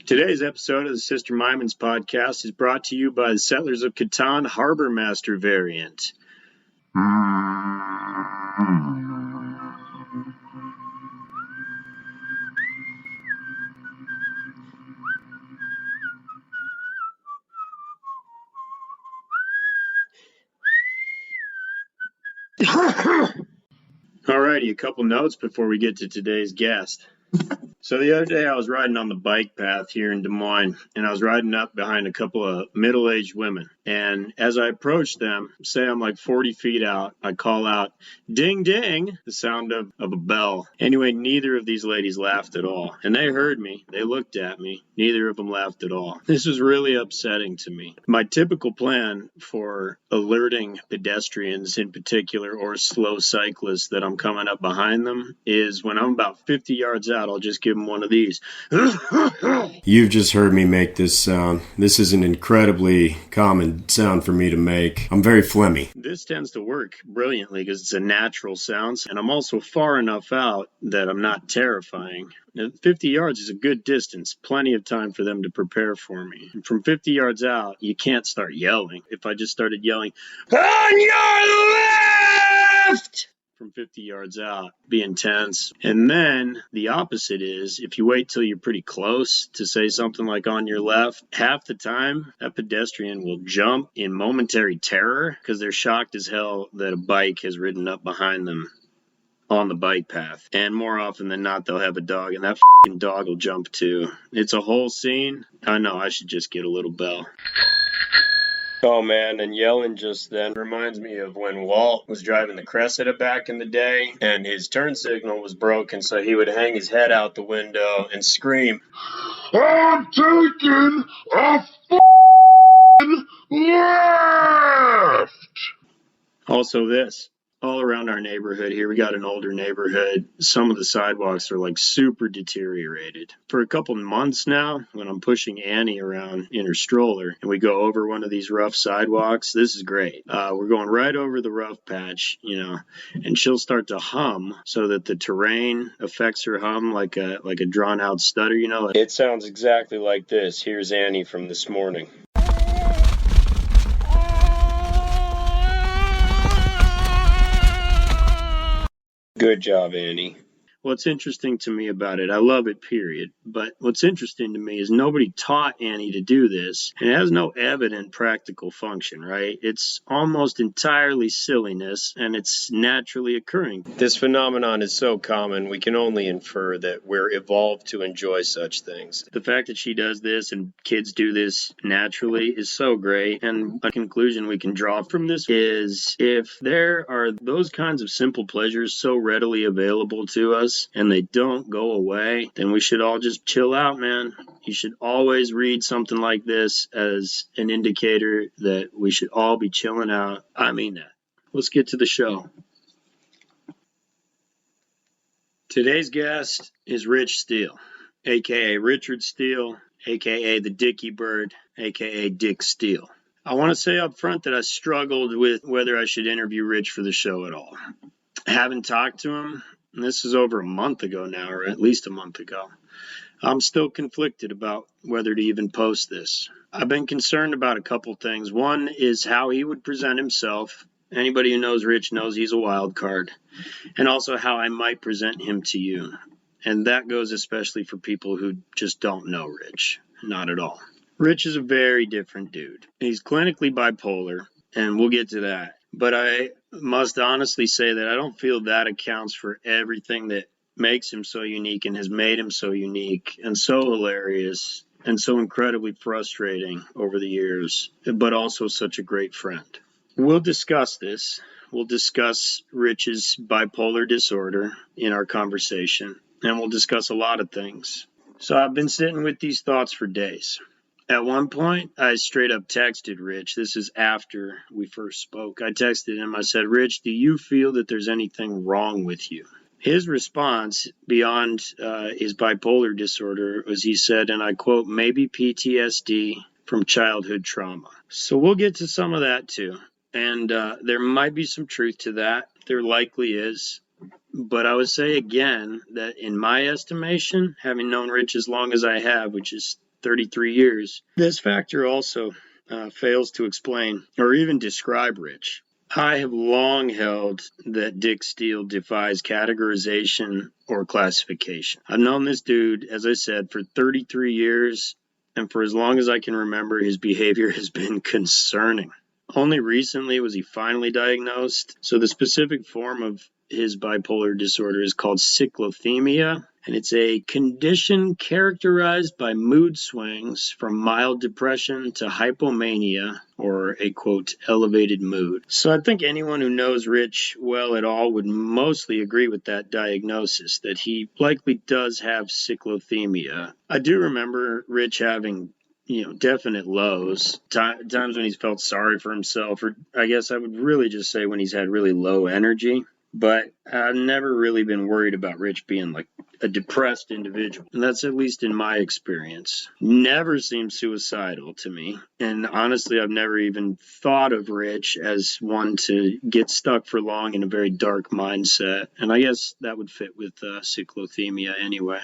Today's episode of the Sister Mimons podcast is brought to you by the Settlers of Catan Harbor Master variant. Alrighty, a couple notes before we get to today's guest. So the other day I was riding on the bike path here in Des Moines, and I was riding up behind a couple of middle-aged women. And as I approached them, say I'm like 40 feet out, I call out, "Ding, ding," the sound of a bell. Anyway, neither of these ladies laughed at all. And they heard me. They looked at me. Neither of them laughed at all. This was really upsetting to me. My typical plan for alerting pedestrians in particular, or slow cyclists that I'm coming up behind them, is when I'm about 50 yards out, I'll just give them one of these. You've just heard me make this sound. This is an incredibly common sound for me to make. I'm very phlegmy. This tends to work brilliantly because it's a natural sound, and I'm also far enough out that I'm not terrifying. Now, 50 yards is a good distance, plenty of time for them to prepare for me. And from 50 yards out, you can't start yelling. If I just started yelling, "On your left!" from 50 yards out, be intense. And then the opposite is, if you wait till you're pretty close to say something like "on your left," half the time that pedestrian will jump in momentary terror because they're shocked as hell that a bike has ridden up behind them on the bike path. And more often than not, they'll have a dog, and that fucking dog will jump too. It's a whole scene. I know, I should just get a little bell. Oh man, and yelling just then reminds me of when Walt was driving the Cressida back in the day, and his turn signal was broken, so he would hang his head out the window and scream, "I'm taking a f***ing left!" Also this. All around our neighborhood here, we got an older neighborhood. Some of the sidewalks are like super deteriorated. For a couple months now, when I'm pushing Annie around in her stroller and we go over one of these rough sidewalks, this is great. We're going right over the rough patch, and she'll start to hum so that the terrain affects her hum like a drawn out stutter, It sounds exactly like this. Here's Annie from this morning. Good job, Annie. What's interesting to me about it, I love it, period. But what's interesting to me is nobody taught Annie to do this. And it has no evident practical function, right? It's almost entirely silliness, and it's naturally occurring. This phenomenon is so common, we can only infer that we're evolved to enjoy such things. The fact that she does this and kids do this naturally is so great. And a conclusion we can draw from this is, if there are those kinds of simple pleasures so readily available to us, and they don't go away, then we should all just chill out, man. You should always read something like this as an indicator that we should all be chilling out. I mean that. Let's get to the show. Today's guest is Rich Steele, aka Richard Steele, aka the Dicky Bird, aka Dick Steele. I want to say up front that I struggled with whether I should interview Rich for the show at all. I haven't talked to him. And this is over a month ago now, or at least a month ago. I'm still conflicted about whether to even post this. I've been concerned about a couple things. One is how he would present himself. Anybody who knows Rich knows he's a wild card. And also how I might present him to you. And that goes especially for people who just don't know Rich. Not at all. Rich is a very different dude. He's clinically bipolar, and we'll get to that. But I must honestly say that I don't feel that accounts for everything that makes him so unique and has made him so unique and so hilarious and so incredibly frustrating over the years, but also such a great friend. We'll discuss this. We'll discuss Rich's bipolar disorder in our conversation, and we'll discuss a lot of things. So I've been sitting with these thoughts for days. At one point, I straight up texted Rich. This is after we first spoke. I texted him. I said, "Rich, do you feel that there's anything wrong with you?" His response, beyond his bipolar disorder, was he said, and I quote, "maybe PTSD from childhood trauma." So we'll get to some of that too. And there might be some truth to that. There likely is. But I would say again that in my estimation, having known Rich as long as I have, which is 33 years. This factor also fails to explain or even describe Rich. I have long held that Dick Steele defies categorization or classification. I've known this dude, as I said, for 33 years, and for as long as I can remember, his behavior has been concerning. Only recently was he finally diagnosed. So the specific form of his bipolar disorder is called cyclothymia, and it's a condition characterized by mood swings from mild depression to hypomania, or a, quote, elevated mood. So I think anyone who knows Rich well at all would mostly agree with that diagnosis, that he likely does have cyclothymia. I do remember Rich having definite lows, times when he's felt sorry for himself, or I guess I would really just say when he's had really low energy. But I've never really been worried about Rich being like a depressed individual. And that's at least in my experience. Never seemed suicidal to me. And honestly, I've never even thought of Rich as one to get stuck for long in a very dark mindset. And I guess that would fit with cyclothymia anyway.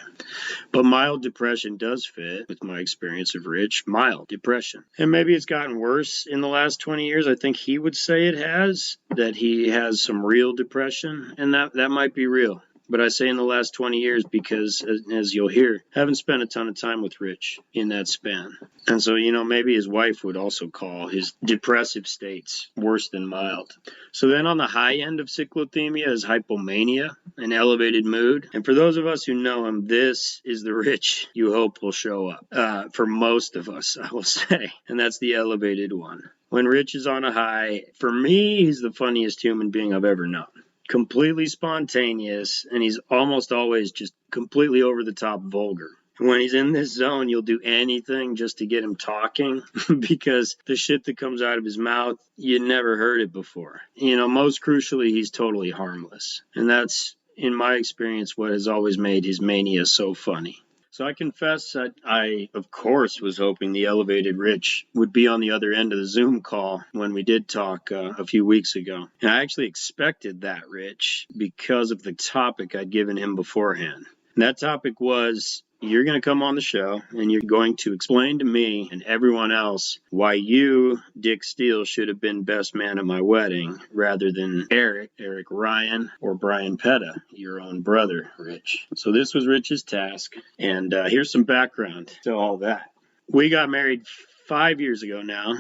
But mild depression does fit with my experience of Rich. Mild depression. And maybe it's gotten worse in the last 20 years. I think he would say it has, that he has some real depression. And that might be real. But I say in the last 20 years because, as you'll hear, I haven't spent a ton of time with Rich in that span. And so, maybe his wife would also call his depressive states worse than mild. So then on the high end of cyclothymia is hypomania, an elevated mood. And for those of us who know him, this is the Rich you hope will show up. For most of us, I will say. And that's the elevated one. When Rich is on a high, for me, he's the funniest human being I've ever known. Completely spontaneous, and he's almost always just completely over the top vulgar. And when he's in this zone, you'll do anything just to get him talking because the shit that comes out of his mouth, you never heard it before. Most crucially, he's totally harmless. And that's, in my experience, what has always made his mania so funny. So I confess that I, of course, was hoping the elevated Rich would be on the other end of the Zoom call when we did talk a few weeks ago. And I actually expected that Rich because of the topic I'd given him beforehand. And that topic was, you're going to come on the show and you're going to explain to me and everyone else why you, Dick Steele, should have been best man at my wedding rather than Eric Ryan, or Brian Petta, your own brother, Rich. So this was Rich's task. And here's some background to all that. We got married 5 years ago now.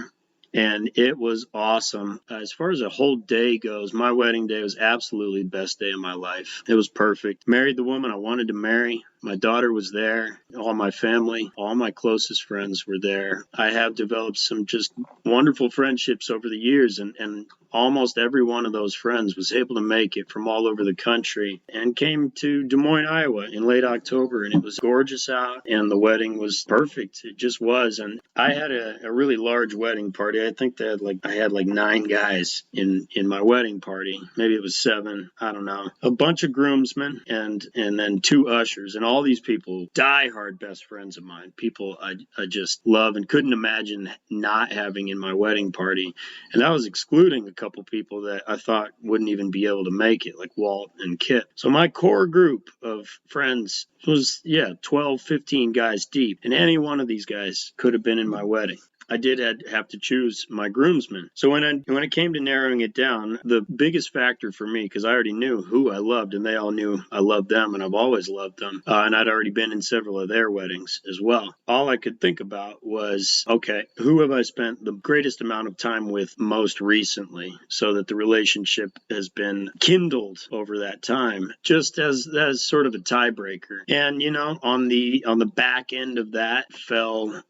And it was awesome. As far as a whole day goes, my wedding day was absolutely the best day of my life. It was perfect. Married the woman I wanted to marry. My daughter was there. All my family, all my closest friends were there. I have developed some just wonderful friendships over the years, and almost every one of those friends was able to make it from all over the country and came to Des Moines, Iowa in late October, and it was gorgeous out, and the wedding was perfect. It just was. And I had a really large wedding party. I think I had 9 guys in my wedding party. Maybe it was 7. I don't know. A bunch of groomsmen and then 2 ushers, and all these people, diehard best friends of mine, people I just love and couldn't imagine not having in my wedding party. And I was excluding a couple people that I thought wouldn't even be able to make it, like Walt and Kip. So my core group of friends was, 12, 15 guys deep. And any one of these guys could have been in my wedding. I did have to choose my groomsmen. So when it came to narrowing it down, the biggest factor for me, because I already knew who I loved and they all knew I loved them and I've always loved them, and I'd already been in several of their weddings as well. All I could think about was, okay, who have I spent the greatest amount of time with most recently, so that the relationship has been kindled over that time, just as sort of a tiebreaker. And on the back end of that fell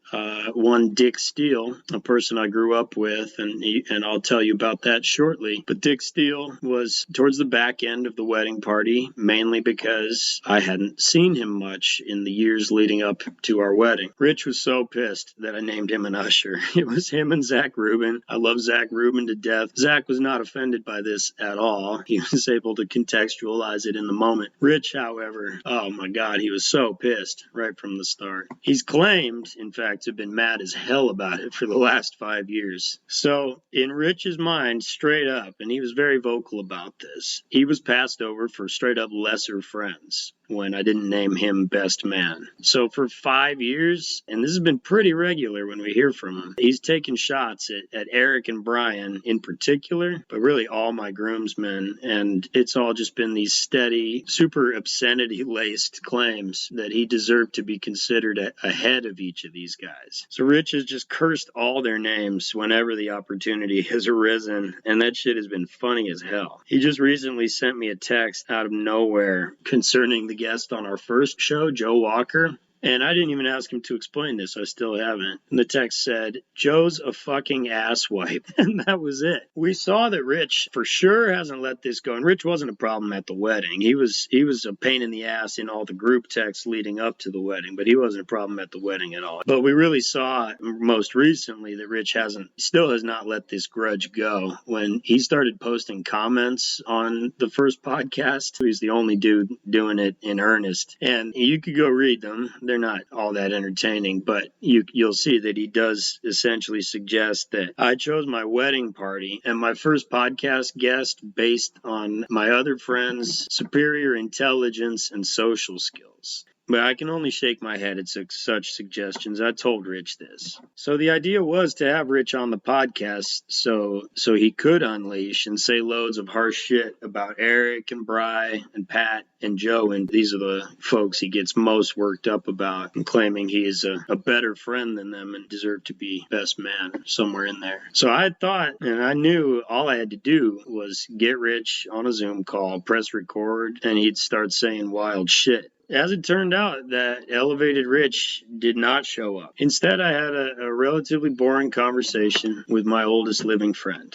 one Dick Steele, a person I grew up with, and I'll tell you about that shortly. But Dick Steele was towards the back end of the wedding party, mainly because I hadn't seen him much in the years leading up to our wedding. Rich was so pissed that I named him an usher. It was him and Zach Rubin. I love Zach Rubin to death. Zach was not offended by this at all. He was able to contextualize it in the moment. Rich, however, oh my God, he was so pissed right from the start. He's claimed, in fact, to have been mad as hell about it for the last 5 years. So in Rich's mind, straight up, and he was very vocal about this, he was passed over for straight up lesser friends. when I didn't name him best man. So for 5 years, and this has been pretty regular when we hear from him, he's taken shots at Eric and Brian in particular, but really all my groomsmen. And it's all just been these steady, super obscenity-laced claims that he deserved to be considered ahead of each of these guys. So Rich has just cursed all their names whenever the opportunity has arisen, and that shit has been funny as hell. He just recently sent me a text out of nowhere concerning the guest on our first show, Joe Walker. And I didn't even ask him to explain this. I still haven't. And the text said, Joe's a fucking asswipe. And that was it. We saw that Rich for sure hasn't let this go. And Rich wasn't a problem at the wedding. He was a pain in the ass in all the group texts leading up to the wedding, but he wasn't a problem at the wedding at all. But we really saw most recently that Rich still has not let this grudge go. When he started posting comments on the first podcast, he's the only dude doing it in earnest. And you could go read them. They're not all that entertaining, but you'll see that he does essentially suggest that I chose my wedding party and my first podcast guest based on my other friends' superior intelligence and social skills. But I can only shake my head at such suggestions. I told Rich this. So the idea was to have Rich on the podcast so he could unleash and say loads of harsh shit about Eric and Bri and Pat and Joe. And these are the folks he gets most worked up about and claiming he is a better friend than them and deserved to be best man somewhere in there. So I thought, and I knew all I had to do was get Rich on a Zoom call, press record, and he'd start saying wild shit. As it turned out, that elevated Rich did not show up. Instead, I had a relatively boring conversation with my oldest living friend.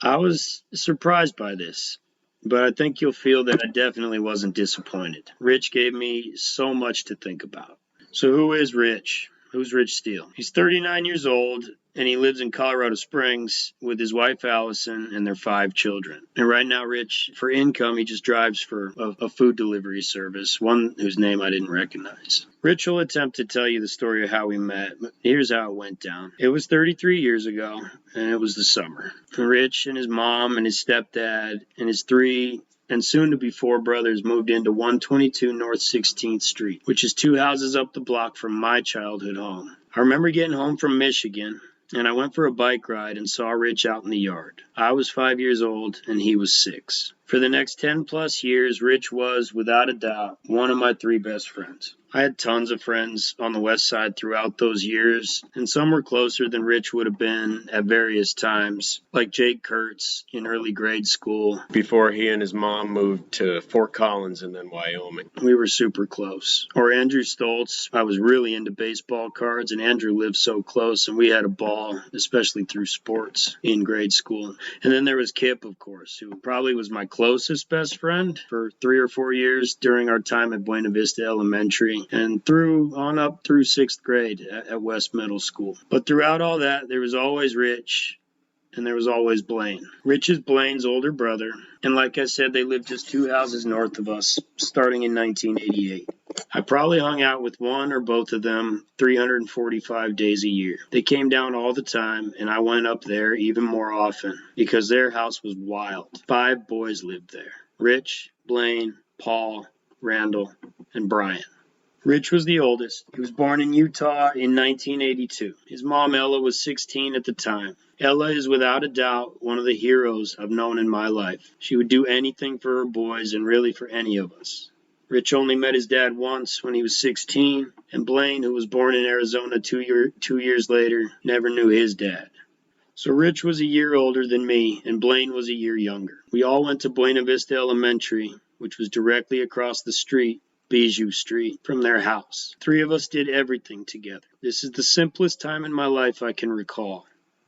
I was surprised by this, but I think you'll feel that I definitely wasn't disappointed. Rich gave me so much to think about. So who is Rich? Who's Rich Steele? He's 39 years old, and he lives in Colorado Springs with his wife Allison and their 5 children. And right now, Rich, for income, he just drives for a food delivery service, one whose name I didn't recognize. Rich will attempt to tell you the story of how we met, but here's how it went down. It was 33 years ago, and it was the summer. Rich and his mom and his stepdad and his 3 and soon-to-be 4 brothers moved into 122 North 16th Street, which is 2 houses up the block from my childhood home. I remember getting home from Michigan, and I went for a bike ride and saw Rich out in the yard. I was 5 years old, and he was 6. For the next 10-plus years, Rich was, without a doubt, one of my 3 best friends. I had tons of friends on the west side throughout those years, and some were closer than Rich would have been at various times, like Jake Kurtz in early grade school, before he and his mom moved to Fort Collins and then Wyoming. We were super close. Or Andrew Stoltz. I was really into baseball cards, and Andrew lived so close, and we had a ball, especially through sports, in grade school. And then there was Kip, of course, who probably was my closest best friend for 3 or 4 years during our time at Buena Vista Elementary, and on up through 6th grade at West Middle School. But throughout all that, there was always Rich, and there was always Blaine. Rich is Blaine's older brother, and like I said, they lived just 2 houses north of us, starting in 1988. I probably hung out with one or both of them 345 days a year. They came down all the time, and I went up there even more often, because their house was wild. 5 boys lived there: Rich, Blaine, Paul, Randall, and Brian. Rich was the oldest. He was born in Utah in 1982. His mom, Ella, was 16 at the time. Ella is without a doubt one of the heroes I've known in my life. She would do anything for her boys and really for any of us. Rich only met his dad once when he was 16, and Blaine, who was born in Arizona 2 years later, never knew his dad. So Rich was a year older than me, and Blaine was a year younger. We all went to Buena Vista Elementary, which was directly across the street, Bijou Street, from their house. 3 of us did everything together. This is the simplest time in my life I can recall.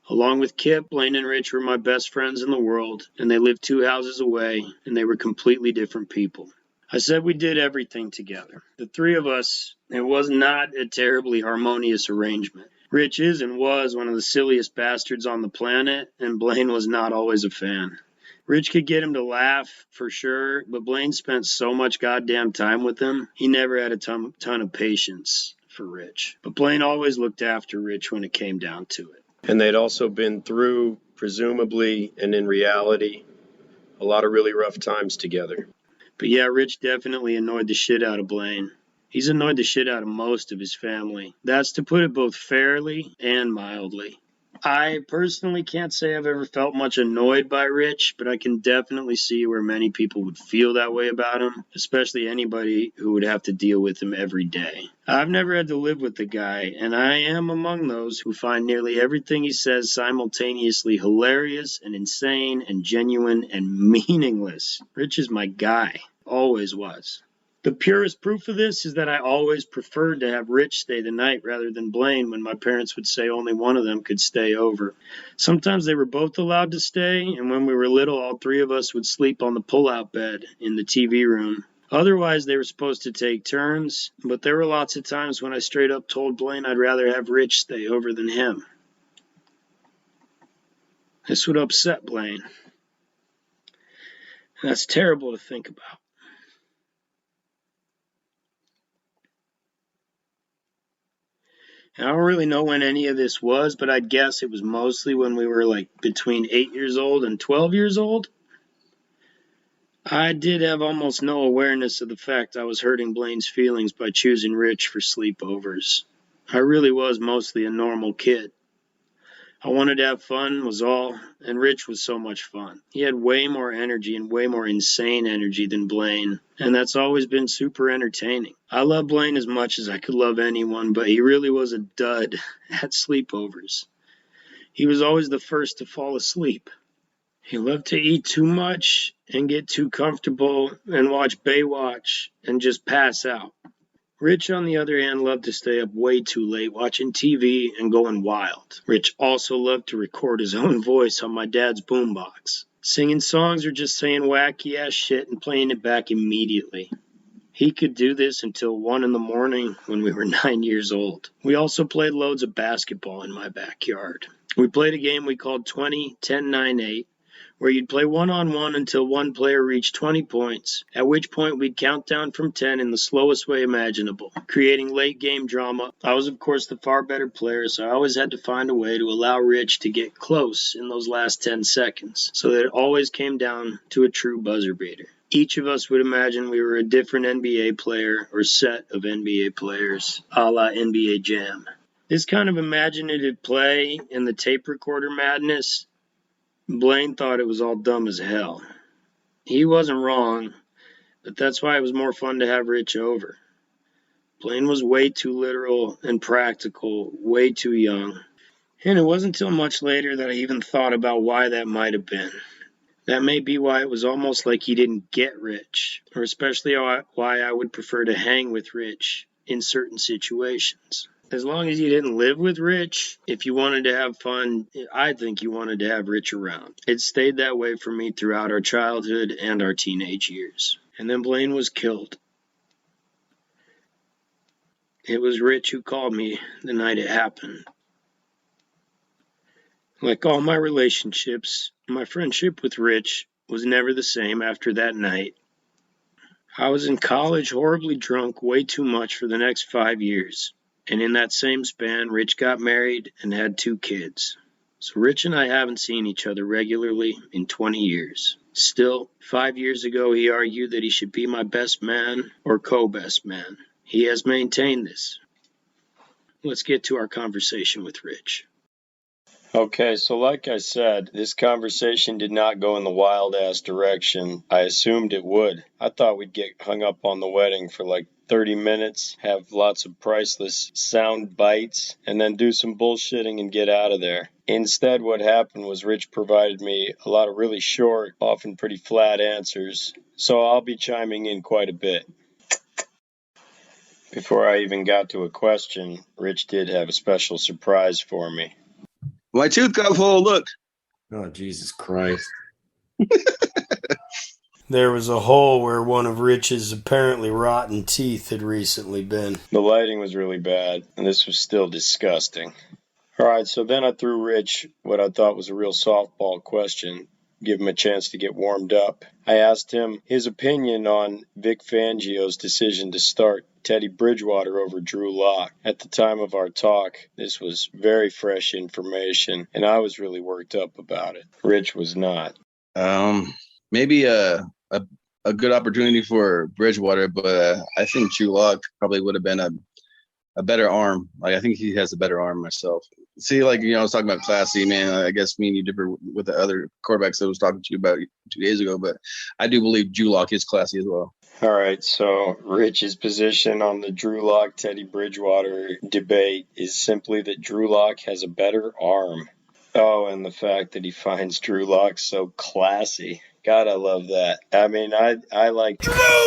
Along with Kip, Blaine and Rich were my best friends in the world, and they lived 2 houses away, and they were completely different people. I said we did everything together. The 3 of us, it was not a terribly harmonious arrangement. Rich is and was one of the silliest bastards on the planet, and Blaine was not always a fan. Rich could get him to laugh, for sure, but Blaine spent so much goddamn time with him, he never had a ton of patience for Rich. But Blaine always looked after Rich when it came down to it. And they'd also been through, presumably and in reality, a lot of really rough times together. But yeah, Rich definitely annoyed the shit out of Blaine. He's annoyed the shit out of most of his family. That's to put it both fairly and mildly. I personally can't say I've ever felt much annoyed by Rich, but I can definitely see where many people would feel that way about him, especially anybody who would have to deal with him every day. I've never had to live with the guy, and I am among those who find nearly everything he says simultaneously hilarious and insane and genuine and meaningless. Rich is my guy. Always was. The purest proof of this is that I always preferred to have Rich stay the night rather than Blaine when my parents would say only one of them could stay over. Sometimes they were both allowed to stay, and when we were little, all three of us would sleep on the pull-out bed in the TV room. Otherwise, they were supposed to take turns, but there were lots of times when I straight up told Blaine I'd rather have Rich stay over than him. This would upset Blaine. That's terrible to think about. I don't really know when any of this was, but I'd guess it was mostly when we were like between 8 years old and 12 years old. I did have almost no awareness of the fact I was hurting Blaine's feelings by choosing Rich for sleepovers. I really was mostly a normal kid. I wanted to have fun was all, and Rich was so much fun. He had way more energy and way more insane energy than Blaine, and that's always been super entertaining. I love Blaine as much as I could love anyone, but he really was a dud at sleepovers. He was always the first to fall asleep. He loved to eat too much and get too comfortable and watch Baywatch and just pass out. Rich, on the other hand, loved to stay up way too late watching TV and going wild. Rich also loved to record his own voice on my dad's boombox, singing songs or just saying wacky-ass shit and playing it back immediately. He could do this until 1 in the morning when we were 9 years old. We also played loads of basketball in my backyard. We played a game we called 20, 10, 9, 8, where you'd play one-on-one until one player reached 20 points, at which point we'd count down from 10 in the slowest way imaginable, creating late-game drama. I was, of course, the far better player, so I always had to find a way to allow Rich to get close in those last 10 seconds, so that it always came down to a true buzzer beater. Each of us would imagine we were a different NBA player or set of NBA players, a la NBA Jam. This kind of imaginative play and the tape recorder madness, Blaine thought it was all dumb as hell. He wasn't wrong, but that's why it was more fun to have Rich over. Blaine was way too literal and practical, way too young. And it wasn't until much later that I even thought about why that might have been. That may be why it was almost like he didn't get Rich, or especially why I would prefer to hang with Rich in certain situations. As long as you didn't live with Rich, if you wanted to have fun, I think you wanted to have Rich around. It stayed that way for me throughout our childhood and our teenage years. And then Blaine was killed. It was Rich who called me the night it happened. Like all my relationships, my friendship with Rich was never the same after that night. I was in college, horribly drunk, way too much for the next 5 years. And in that same span, Rich got married and had 2 kids. So Rich and I haven't seen each other regularly in 20 years. Still, 5 years ago, he argued that he should be my best man or co-best man. He has maintained this. Let's get to our conversation with Rich. Okay, so like I said, this conversation did not go in the wild-ass direction I assumed it would. I thought we'd get hung up on the wedding for like 30 minutes, have lots of priceless sound bites, and then do some bullshitting and get out of there. Instead, what happened was Rich provided me a lot of really short, often pretty flat answers, so I'll be chiming in quite a bit. Before I even got to a question, Rich did have a special surprise for me. My tooth got full, look. Oh, Jesus Christ. There was a hole where one of Rich's apparently rotten teeth had recently been. The lighting was really bad, and this was still disgusting. All right, so then I threw Rich what I thought was a real softball question, give him a chance to get warmed up. I asked him his opinion on Vic Fangio's decision to start Teddy Bridgewater over Drew Lock. At the time of our talk, this was very fresh information, and I was really worked up about it. Rich was not. Maybe a a good opportunity for Bridgewater, but I think Drew Lock probably would have been a better arm. Like, I think he has a better arm myself. See, like, I was talking about classy, man. I guess me and you differ with the other quarterbacks that I was talking to you about 2 days ago, but I do believe Drew Lock is classy as well. All right, so Rich's position on the Drew Lock Teddy Bridgewater debate is simply that Drew Lock has a better arm. Oh, and the fact that he finds Drew Lock so classy. God, I love that. I mean, I like Drew Lock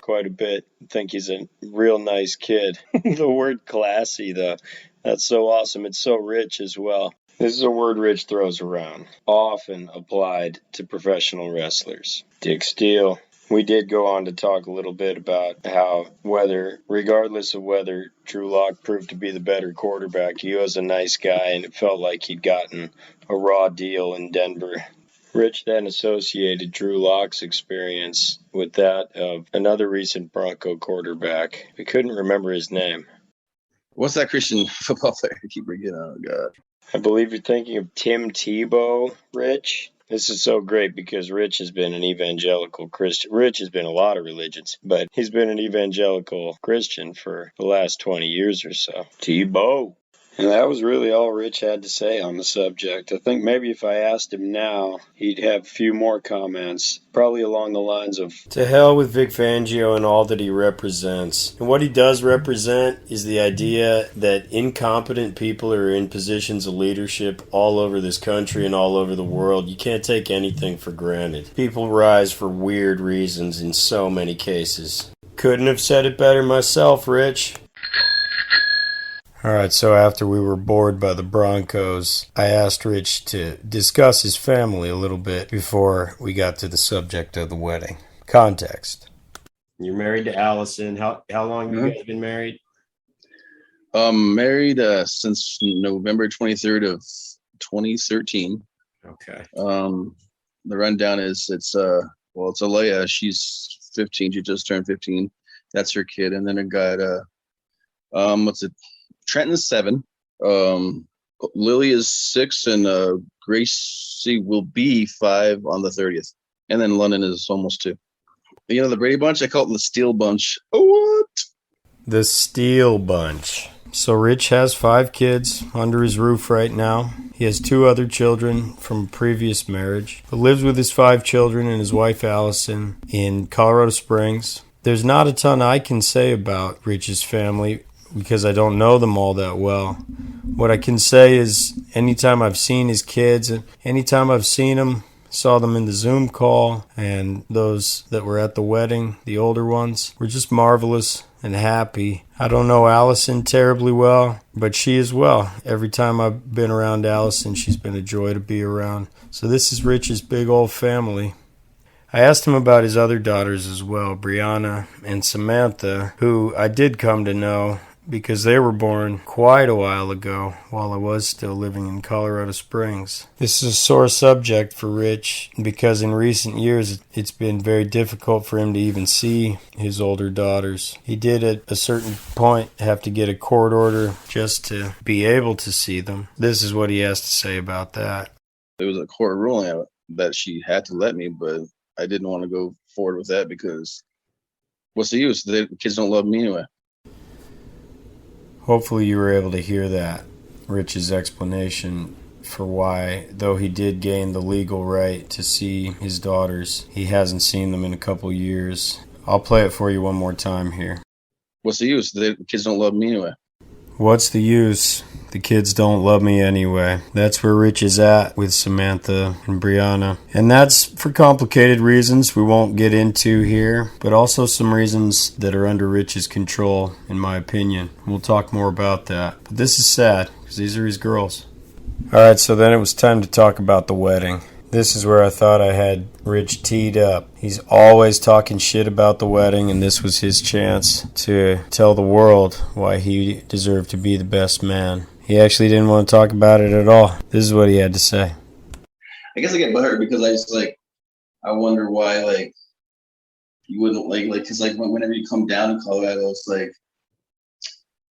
quite a bit. I think he's a real nice kid. The word classy, though, that's so awesome. It's so rich as well. This is a word Rich throws around, often applied to professional wrestlers. Dick Steele. We did go on to talk a little bit about how regardless of whether Drew Lock proved to be the better quarterback, he was a nice guy and it felt like he'd gotten a raw deal in Denver. Rich then associated Drew Lock's experience with that of another recent Bronco quarterback. I couldn't remember his name. What's that Christian football player I keep forgetting? Oh, God. I believe you're thinking of Tim Tebow, Rich. This is so great because Rich has been an evangelical Christian. Rich has been a lot of religions, but he's been an evangelical Christian for the last 20 years or so. Tebow. And that was really all Rich had to say on the subject. I think maybe if I asked him now, he'd have a few more comments, probably along the lines of, "To hell with Vic Fangio and all that he represents." And what he does represent is the idea that incompetent people are in positions of leadership all over this country and all over the world. You can't take anything for granted. People rise for weird reasons in so many cases. Couldn't have said it better myself, Rich. Alright, so after we were bored by the Broncos, I asked Rich to discuss his family a little bit before we got to the subject of the wedding. Context. You're married to Allison. How long have you guys been married? Married since November 23rd of 2013. Okay. The rundown is it's Alea. She's 15. She just turned 15. That's her kid. And then I got Trenton's 7. Lily is 6, and Gracie will be 5 on the 30th. And then London is almost 2. The Brady Bunch, I call it the Steele Bunch. What? The Steele Bunch. So Rich has 5 kids under his roof right now. He has 2 other children from a previous marriage, but lives with his 5 children and his wife Allison in Colorado Springs. There's not a ton I can say about Rich's family because I don't know them all that well. What I can say is anytime I've seen his kids, anytime I've seen them, saw them in the Zoom call, and those that were at the wedding, the older ones, were just marvelous and happy. I don't know Allison terribly well, but she is well. Every time I've been around Allison, she's been a joy to be around. So this is Rich's big old family. I asked him about his other daughters as well, Brianna and Samantha, who I did come to know because they were born quite a while ago while I was still living in Colorado Springs. This is a sore subject for Rich because in recent years it's been very difficult for him to even see his older daughters. He did at a certain point have to get a court order just to be able to see them. This is what he has to say about that. It was a court ruling that she had to let me, but I didn't want to go forward with that because what's the use? The kids don't love me anyway. Hopefully you were able to hear that, Rich's explanation for why, though he did gain the legal right to see his daughters, he hasn't seen them in a couple years. I'll play it for you one more time here. What's the use? The kids don't love me anyway. What's the use? The kids don't love me anyway. That's where Rich is at with Samantha and Brianna. And that's for complicated reasons we won't get into here, but also some reasons that are under Rich's control, in my opinion. We'll talk more about that. But this is sad, because these are his girls. Alright, so then it was time to talk about the wedding. This is where I thought I had Rich teed up. He's always talking shit about the wedding, and this was his chance to tell the world why he deserved to be the best man. He actually didn't want to talk about it at all. This is what he had to say. I guess I get butthurt because I wonder why, you wouldn't, because, whenever you come down to Colorado, it's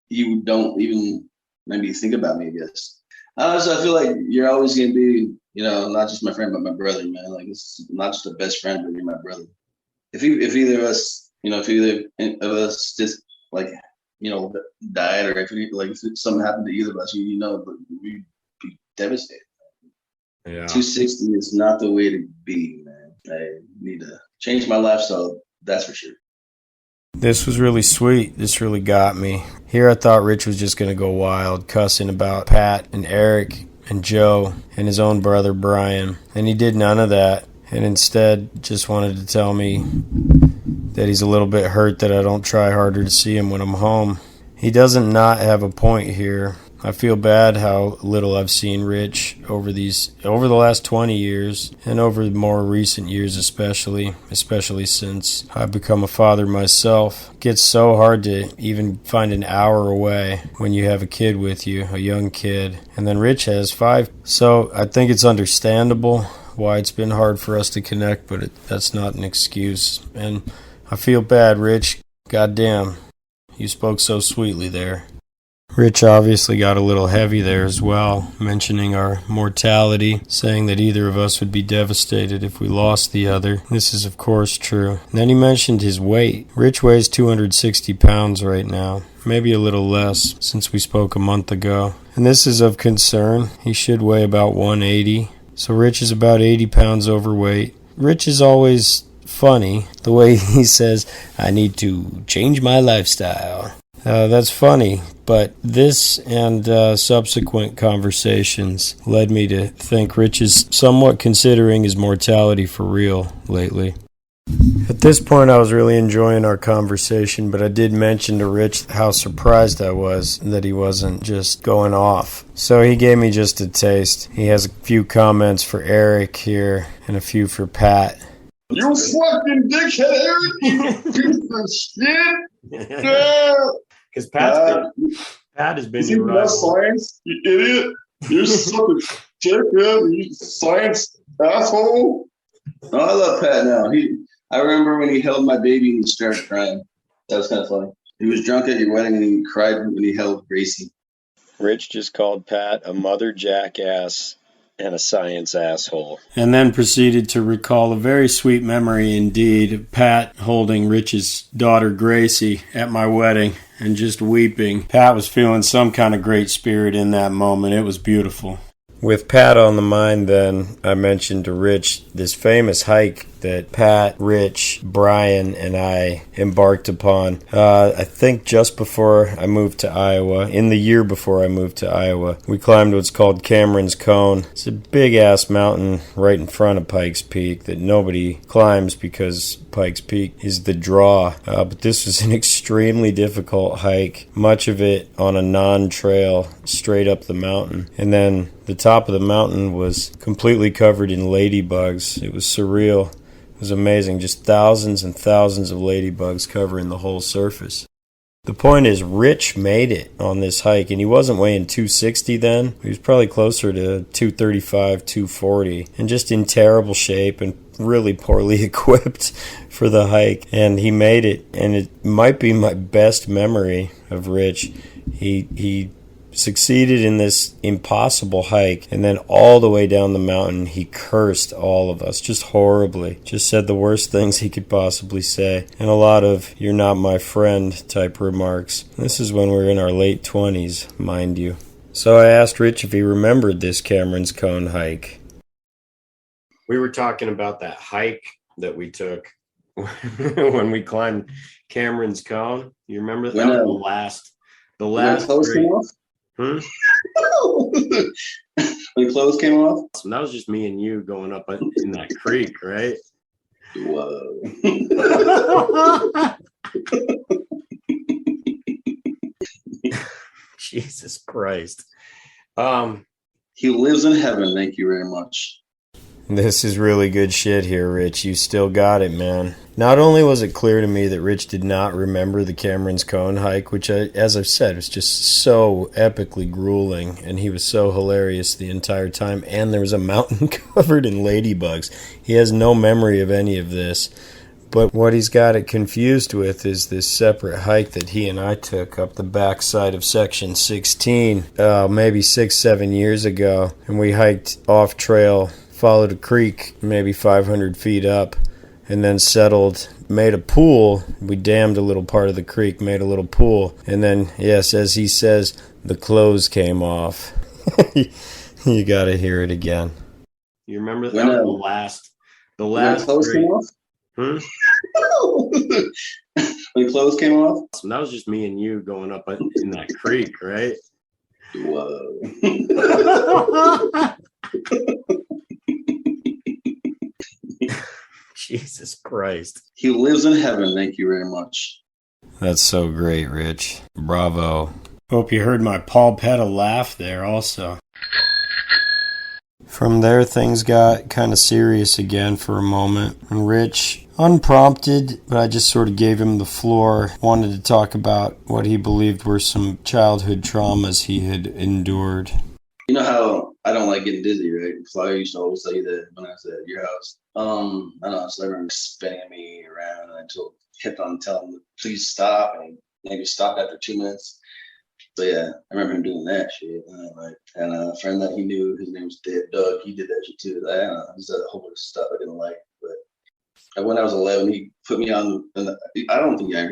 you don't even maybe think about me, I guess. So I feel like you're always going to be not just my friend, but my brother, man. Like, it's not just a best friend, but you're my brother. If either of us, if either of us just like, died, or if something happened to either of us, but we'd be devastated. Yeah. 260 is not the way to be, man. I need to change my lifestyle. That's for sure. This was really sweet. This really got me. Here I thought Rich was just going to go wild, cussing about Pat and Eric and Joe and his own brother Brian. And he did none of that. And instead just wanted to tell me that he's a little bit hurt that I don't try harder to see him when I'm home. He doesn't not have a point here. I feel bad how little I've seen Rich over the last 20 years, and over more recent years especially since I've become a father myself. It gets so hard to even find an hour away when you have a kid with you, a young kid, and then Rich has 5. So I think it's understandable why it's been hard for us to connect, but that's not an excuse. And I feel bad, Rich. Goddamn, you spoke so sweetly there. Rich obviously got a little heavy there as well, mentioning our mortality, saying that either of us would be devastated if we lost the other. This is of course true. And then he mentioned his weight. Rich weighs 260 pounds right now, maybe a little less since we spoke a month ago. And this is of concern. He should weigh about 180. So Rich is about 80 pounds overweight. Rich is always funny, the way he says, I need to change my lifestyle. That's funny, but this and subsequent conversations led me to think Rich is somewhat considering his mortality for real lately. At this point, I was really enjoying our conversation, but I did mention to Rich how surprised I was that he wasn't just going off. So he gave me just a taste. He has a few comments for Eric here and a few for Pat. You fucking dickhead, Eric! You piece of shit! Yeah! Because Pat has been your rival. Science, you idiot! You're such a dickhead, you science asshole! Oh, I love Pat now. I remember when he held my baby and he started crying. That was kind of funny. He was drunk at your wedding and he cried when he held Gracie. Rich just called Pat a mother jackass and a science asshole. And then proceeded to recall a very sweet memory indeed of Pat holding Rich's daughter Gracie at my wedding and just weeping. Pat was feeling some kind of great spirit in that moment. It was beautiful. With Pat on the mind then, I mentioned to Rich this famous hike that Pat, Rich, Brian, and I embarked upon, I think just before I moved to Iowa, in the year before I moved to Iowa. We climbed what's called Cameron's Cone. It's a big-ass mountain right in front of Pikes Peak that nobody climbs because Pikes Peak is the draw. But this was an extremely difficult hike, much of it on a non-trail straight up the mountain. And then the top of the mountain was completely covered in ladybugs. It was surreal. It was amazing. Just thousands and thousands of ladybugs covering the whole surface. The point is, Rich made it on this hike, and he wasn't weighing 260 then. He was probably closer to 235, 240, and just in terrible shape and really poorly equipped for the hike. And he made it, and it might be my best memory of Rich. He succeeded in this impossible hike, and then all the way down the mountain he cursed all of us just horribly, just said the worst things he could possibly say, and a lot of "you're not my friend" type remarks. This is when we're in our late 20s, mind you. So I asked Rich if he remembered this Cameron's Cone hike. We were talking about that hike that we took when we climbed Cameron's Cone. You remember that? That was the last came off? Hmm? When clothes came off? That was just me and you going up in that creek, right? Whoa. Jesus Christ. He lives in heaven, thank you very much. This is really good shit here, Rich. You still got it, man. Not only was it clear to me that Rich did not remember the Cameron's Cone hike, which, as I've said, was just so epically grueling, and he was so hilarious the entire time, and there was a mountain covered in ladybugs. He has no memory of any of this. But what he's got it confused with is this separate hike that he and I took up the backside of Section 16 maybe 6-7 years ago. And we hiked off trail, followed a creek maybe 500 feet up, and then settled, made a pool. We dammed a little part of the creek, made a little pool. And then, yes, as he says, the clothes came off. You got to hear it again. You remember that? That was the last clothes came off? Hmm? When clothes came off? That was just me and you going up in that creek, right? Whoa. Jesus Christ. He lives in heaven, thank you very much. That's so great, Rich. Bravo. Hope you heard my Paul Petta laugh there also. From there, things got kind of serious again for a moment. And Rich, unprompted, but I just sort of gave him the floor, wanted to talk about what he believed were some childhood traumas he had endured. You know how I don't like getting dizzy, right? So I used to always tell you that when I was at your house. I don't know, so everyone was spinning me around, and I kept on telling him, please stop, and maybe stop after 2 minutes. So yeah, I remember him doing that shit. And a friend that he knew, his name was Doug, he did that shit too. I don't know, he said a whole bunch of stuff I didn't like. But when I was 11, he put me on, I don't think I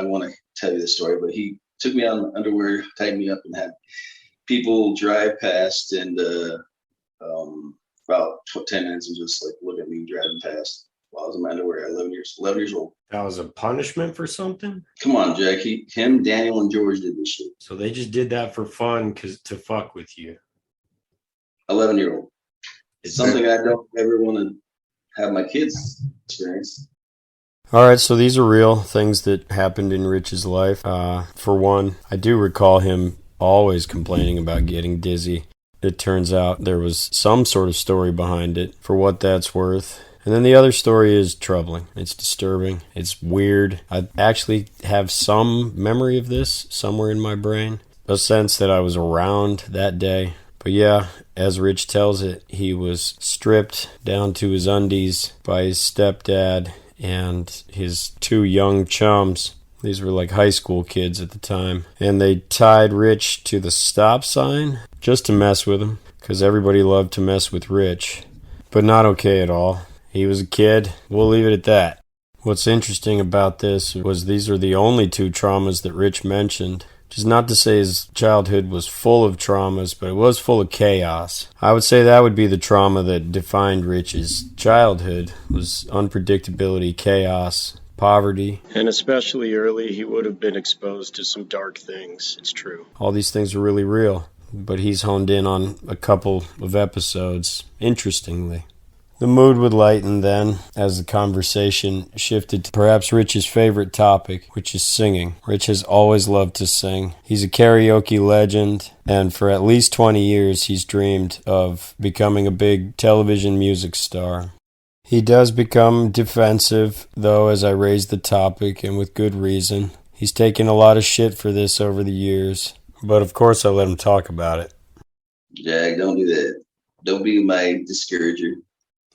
want to tell you this story, but he took me on underwear, tied me up, and had people drive past and about 10 minutes and just like look at me driving past while I was in my underwear at 11 years old. That was a punishment for something? Come on, Jack. Him, Daniel, and George did this shit. So they just did that for fun to fuck with you. 11-year-old. It's something I don't ever want to have my kids experience. All right, so these are real things that happened in Rich's life. For one, I do recall him always complaining about getting dizzy. It turns out there was some sort of story behind it, for what that's worth. And then the other story is troubling. It's disturbing. It's weird. I actually have some memory of this somewhere in my brain, a sense that I was around that day. But yeah, as Rich tells it, he was stripped down to his undies by his stepdad and his two young chums. These were like high school kids at the time. And they tied Rich to the stop sign just to mess with him, because everybody loved to mess with Rich. But not okay at all. He was a kid. We'll leave it at that. What's interesting about this was these are the only two traumas that Rich mentioned. Which is not to say his childhood was full of traumas, but it was full of chaos. I would say that would be the trauma that defined Rich's childhood, was unpredictability, chaos, poverty. And especially early, he would have been exposed to some dark things. It's true. All these things are really real, but he's honed in on a couple of episodes, interestingly. The mood would lighten then as the conversation shifted to perhaps Rich's favorite topic, which is singing. Rich has always loved to sing. He's a karaoke legend, and for at least 20 years he's dreamed of becoming a big television music star. He does become defensive, though, as I raise the topic, and with good reason. He's taken a lot of shit for this over the years, but of course I let him talk about it. Jack, don't do that. Don't be my discourager.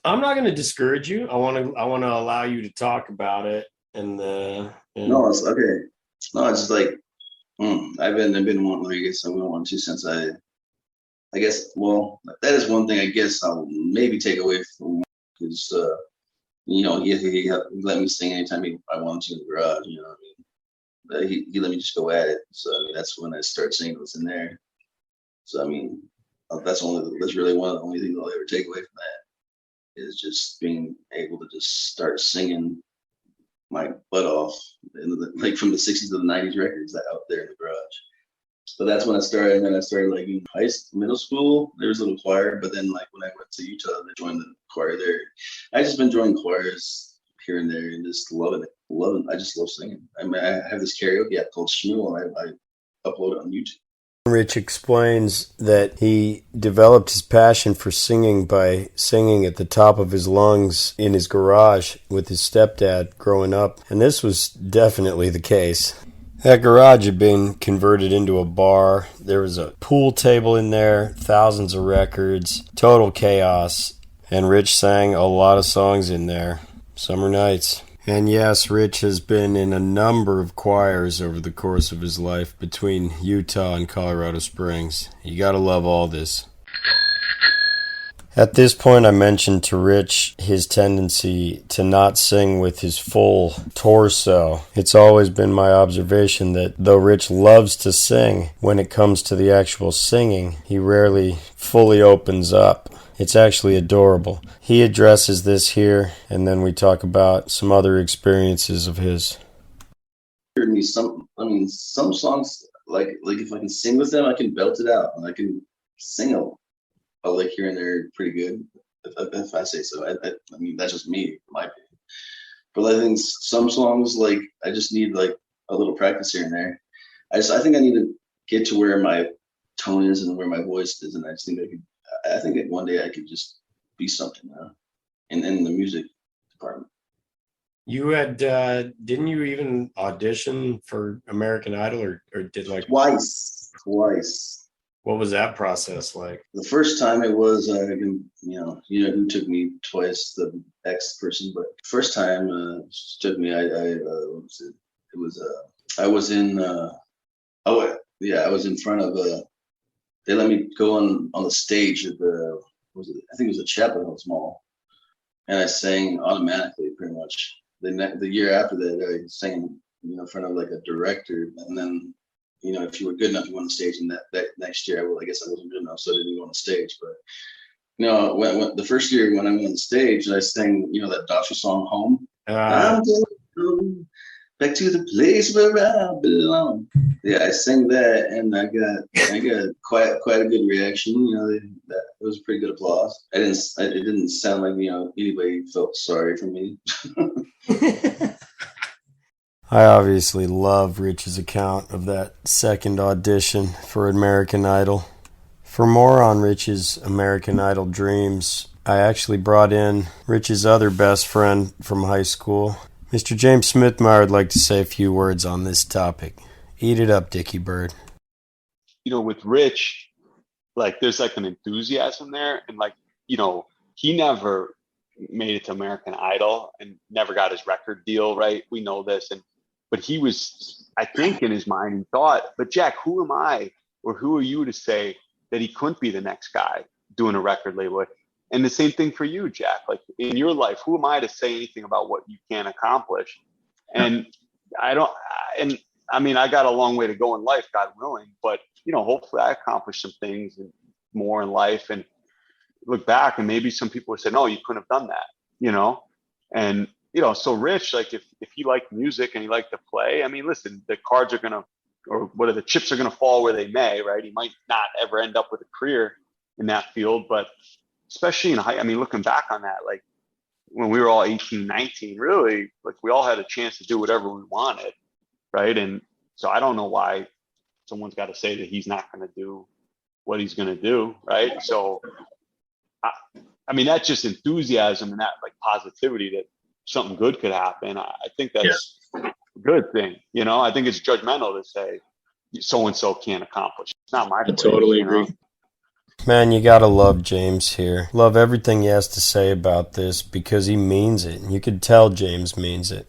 I'm not going to discourage you. I want to allow you to talk about it. And No, it's okay. No, it's just like I've been wanting. I guess I've been wanting to since I guess. Well, that is one thing I guess I'll maybe take away from because he let me sing anytime I wanted to in the garage. You know what I mean? He let me just go at it. So I mean, that's when I start singing what's in there. So I mean, that's really one of the only things I'll ever take away from that. Is just being able to just start singing my butt off, like from the 60s to the 90s records that out there in the garage. So that's when I started, and then I started like in middle school. There was a little choir, but then like when I went to Utah, I joined the choir there. I just been joining choirs here and there and just loving it. I just love singing. I mean, I have this karaoke app called Shmuel, and I upload it on YouTube. Rich explains that he developed his passion for singing by singing at the top of his lungs in his garage with his stepdad growing up, and this was definitely the case. That garage had been converted into a bar. There was a pool table in there, thousands of records, total chaos, and Rich sang a lot of songs in there. Summer nights. And yes, Rich has been in a number of choirs over the course of his life between Utah and Colorado Springs. You gotta love all this. At this point, I mentioned to Rich his tendency to not sing with his full torso. It's always been my observation that though Rich loves to sing, when it comes to the actual singing, he rarely fully opens up. It's actually adorable. He addresses this here, and then we talk about some other experiences of his. Some songs, like if I can sing with them, I can belt it out, and I can sing a lick here and there pretty good, if I say so. I mean, that's just me, my opinion. But I think some songs, like, I just need like a little practice here and there. I think I need to get to where my tone is and where my voice is, and I just think I think that one day I could just be something in the music department. You had, didn't you even audition for American Idol or did like... Twice. What was that process like? The first time it was, you know who took me twice, the ex person, but first time took me, what was it? It was, I was in, I was in front of, they let me go on the stage at I think it was a Chapel Hills Mall, and I sang automatically pretty much. The year after that, I sang, in front of like a director, and then, if you were good enough, you went on stage. And that next year, I guess I wasn't good enough, so I didn't go on stage. But when the first year when I went on stage, I sang, that Dashi song, "Home." I'm going home, back to the place where I belong. Yeah, I sang that, and I got quite a good reaction. It was pretty good applause. It didn't sound like anybody felt sorry for me. I obviously love Rich's account of that second audition for American Idol. For more on Rich's American Idol dreams, I actually brought in Rich's other best friend from high school. Mr. James Smithmeyer would like to say a few words on this topic. Eat it up, Dickie Bird. With Rich, like, there's like an enthusiasm there, and like, he never made it to American Idol and never got his record deal, right? We know this, but he was, I think in his mind, he thought, but Jack, who am I or who are you to say that he couldn't be the next guy doing a record label? And the same thing for you, Jack. Like, in your life, who am I to say anything about what you can accomplish? And I got a long way to go in life, God willing, but hopefully I accomplished some things and more in life, and look back and maybe some people would say, no, you couldn't have done that, and so Rich, like, if he liked music and he liked to play, I mean, listen, the cards are the chips are gonna fall where they may, right? He might not ever end up with a career in that field, but especially looking back on that, like, when we were all 18, 19, really, like, we all had a chance to do whatever we wanted, right? And so I don't know why someone's got to say that he's not going to do what he's going to do, right? So, that's just enthusiasm and that, like, positivity that something good could happen. I think that's a good thing. I think it's judgmental to say so-and-so can't accomplish. It's not my place. I totally agree. Man, you gotta love James here. Love everything he has to say about this because he means it. You could tell James means it.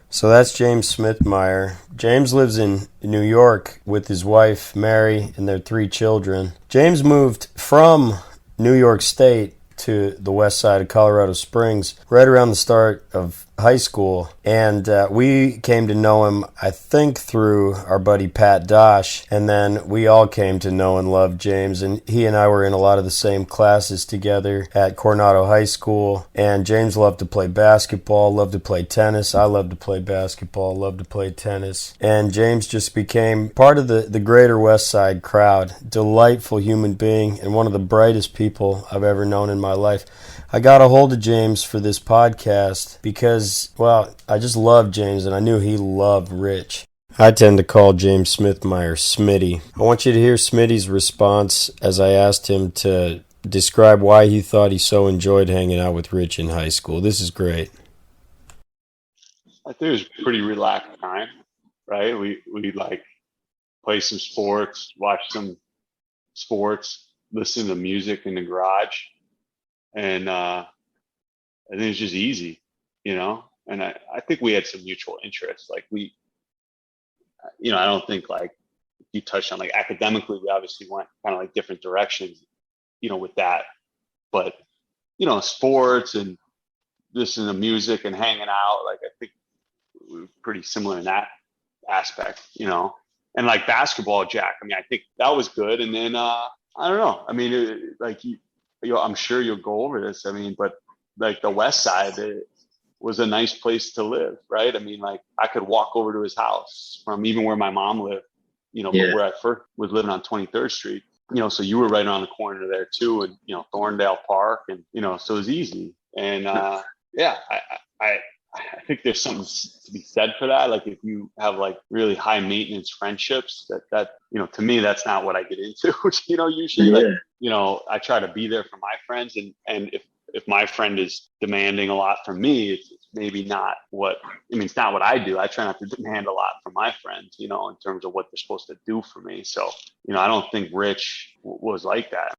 So that's James Smithmeyer. James lives in New York with his wife, Mary, and their 3 children. James moved from New York State to the west side of Colorado Springs right around the start of high school, and we came to know him, I think, through our buddy Pat Dosh, and then we all came to know and love James, and he and I were in a lot of the same classes together at Coronado High School, and James loved to play basketball, loved to play tennis. I loved to play basketball, loved to play tennis, and James just became part of the greater West Side crowd. Delightful human being and one of the brightest people I've ever known in my life. I got a hold of James for this podcast because, well, I just loved James and I knew he loved Rich. I tend to call James Smithmeyer Smitty. I want you to hear Smitty's response as I asked him to describe why he thought he so enjoyed hanging out with Rich in high school. This is great. I think it was a pretty relaxed time, right? We like play some sports, watch some sports, listen to music in the garage. And I think it's just easy. you know, and I think we had some mutual interests. Like I don't think like you touched on like academically, we obviously went kind of like different directions, with that, but, sports and listening to music and hanging out, like I think we were pretty similar in that aspect, and like basketball, Jack, I mean, I think that was good. And then, I don't know. I mean, I'm sure you'll go over this. I mean, but like the West Side, it was a nice place to live, right? I mean, like I could walk over to his house from even where my mom lived, but where I first was living on 23rd Street, so you were right around the corner there too. And, Thorndale Park and, so it was easy. And, I think there's something to be said for that. Like if you have like really high maintenance friendships that, to me, that's not what I get into, usually I try to be there for my friends. And if my friend is demanding a lot from me, it's maybe not it's not what I do. I try not to demand a lot from my friends, in terms of what they're supposed to do for me. So, I don't think Rich was like that.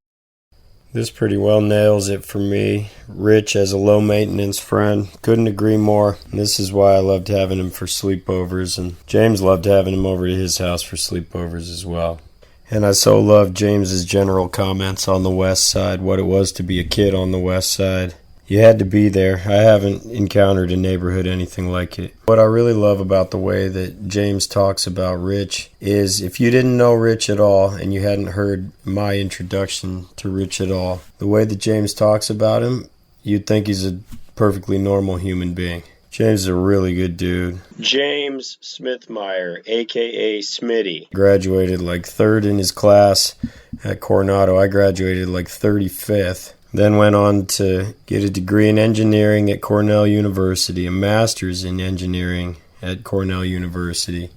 This pretty well nails it for me. Rich as a low-maintenance friend. Couldn't agree more. And this is why I loved having him for sleepovers. And James loved having him over to his house for sleepovers as well. And I so loved James's general comments on the West Side, what it was to be a kid on the West Side. You had to be there. I haven't encountered a neighborhood anything like it. What I really love about the way that James talks about Rich is if you didn't know Rich at all and you hadn't heard my introduction to Rich at all, the way that James talks about him, you'd think he's a perfectly normal human being. James is a really good dude. James Smithmeyer, a.k.a. Smitty. Graduated like third in his class at Coronado. I graduated like 35th. Then went on to get a degree in engineering at Cornell University, a master's in engineering at Cornell University.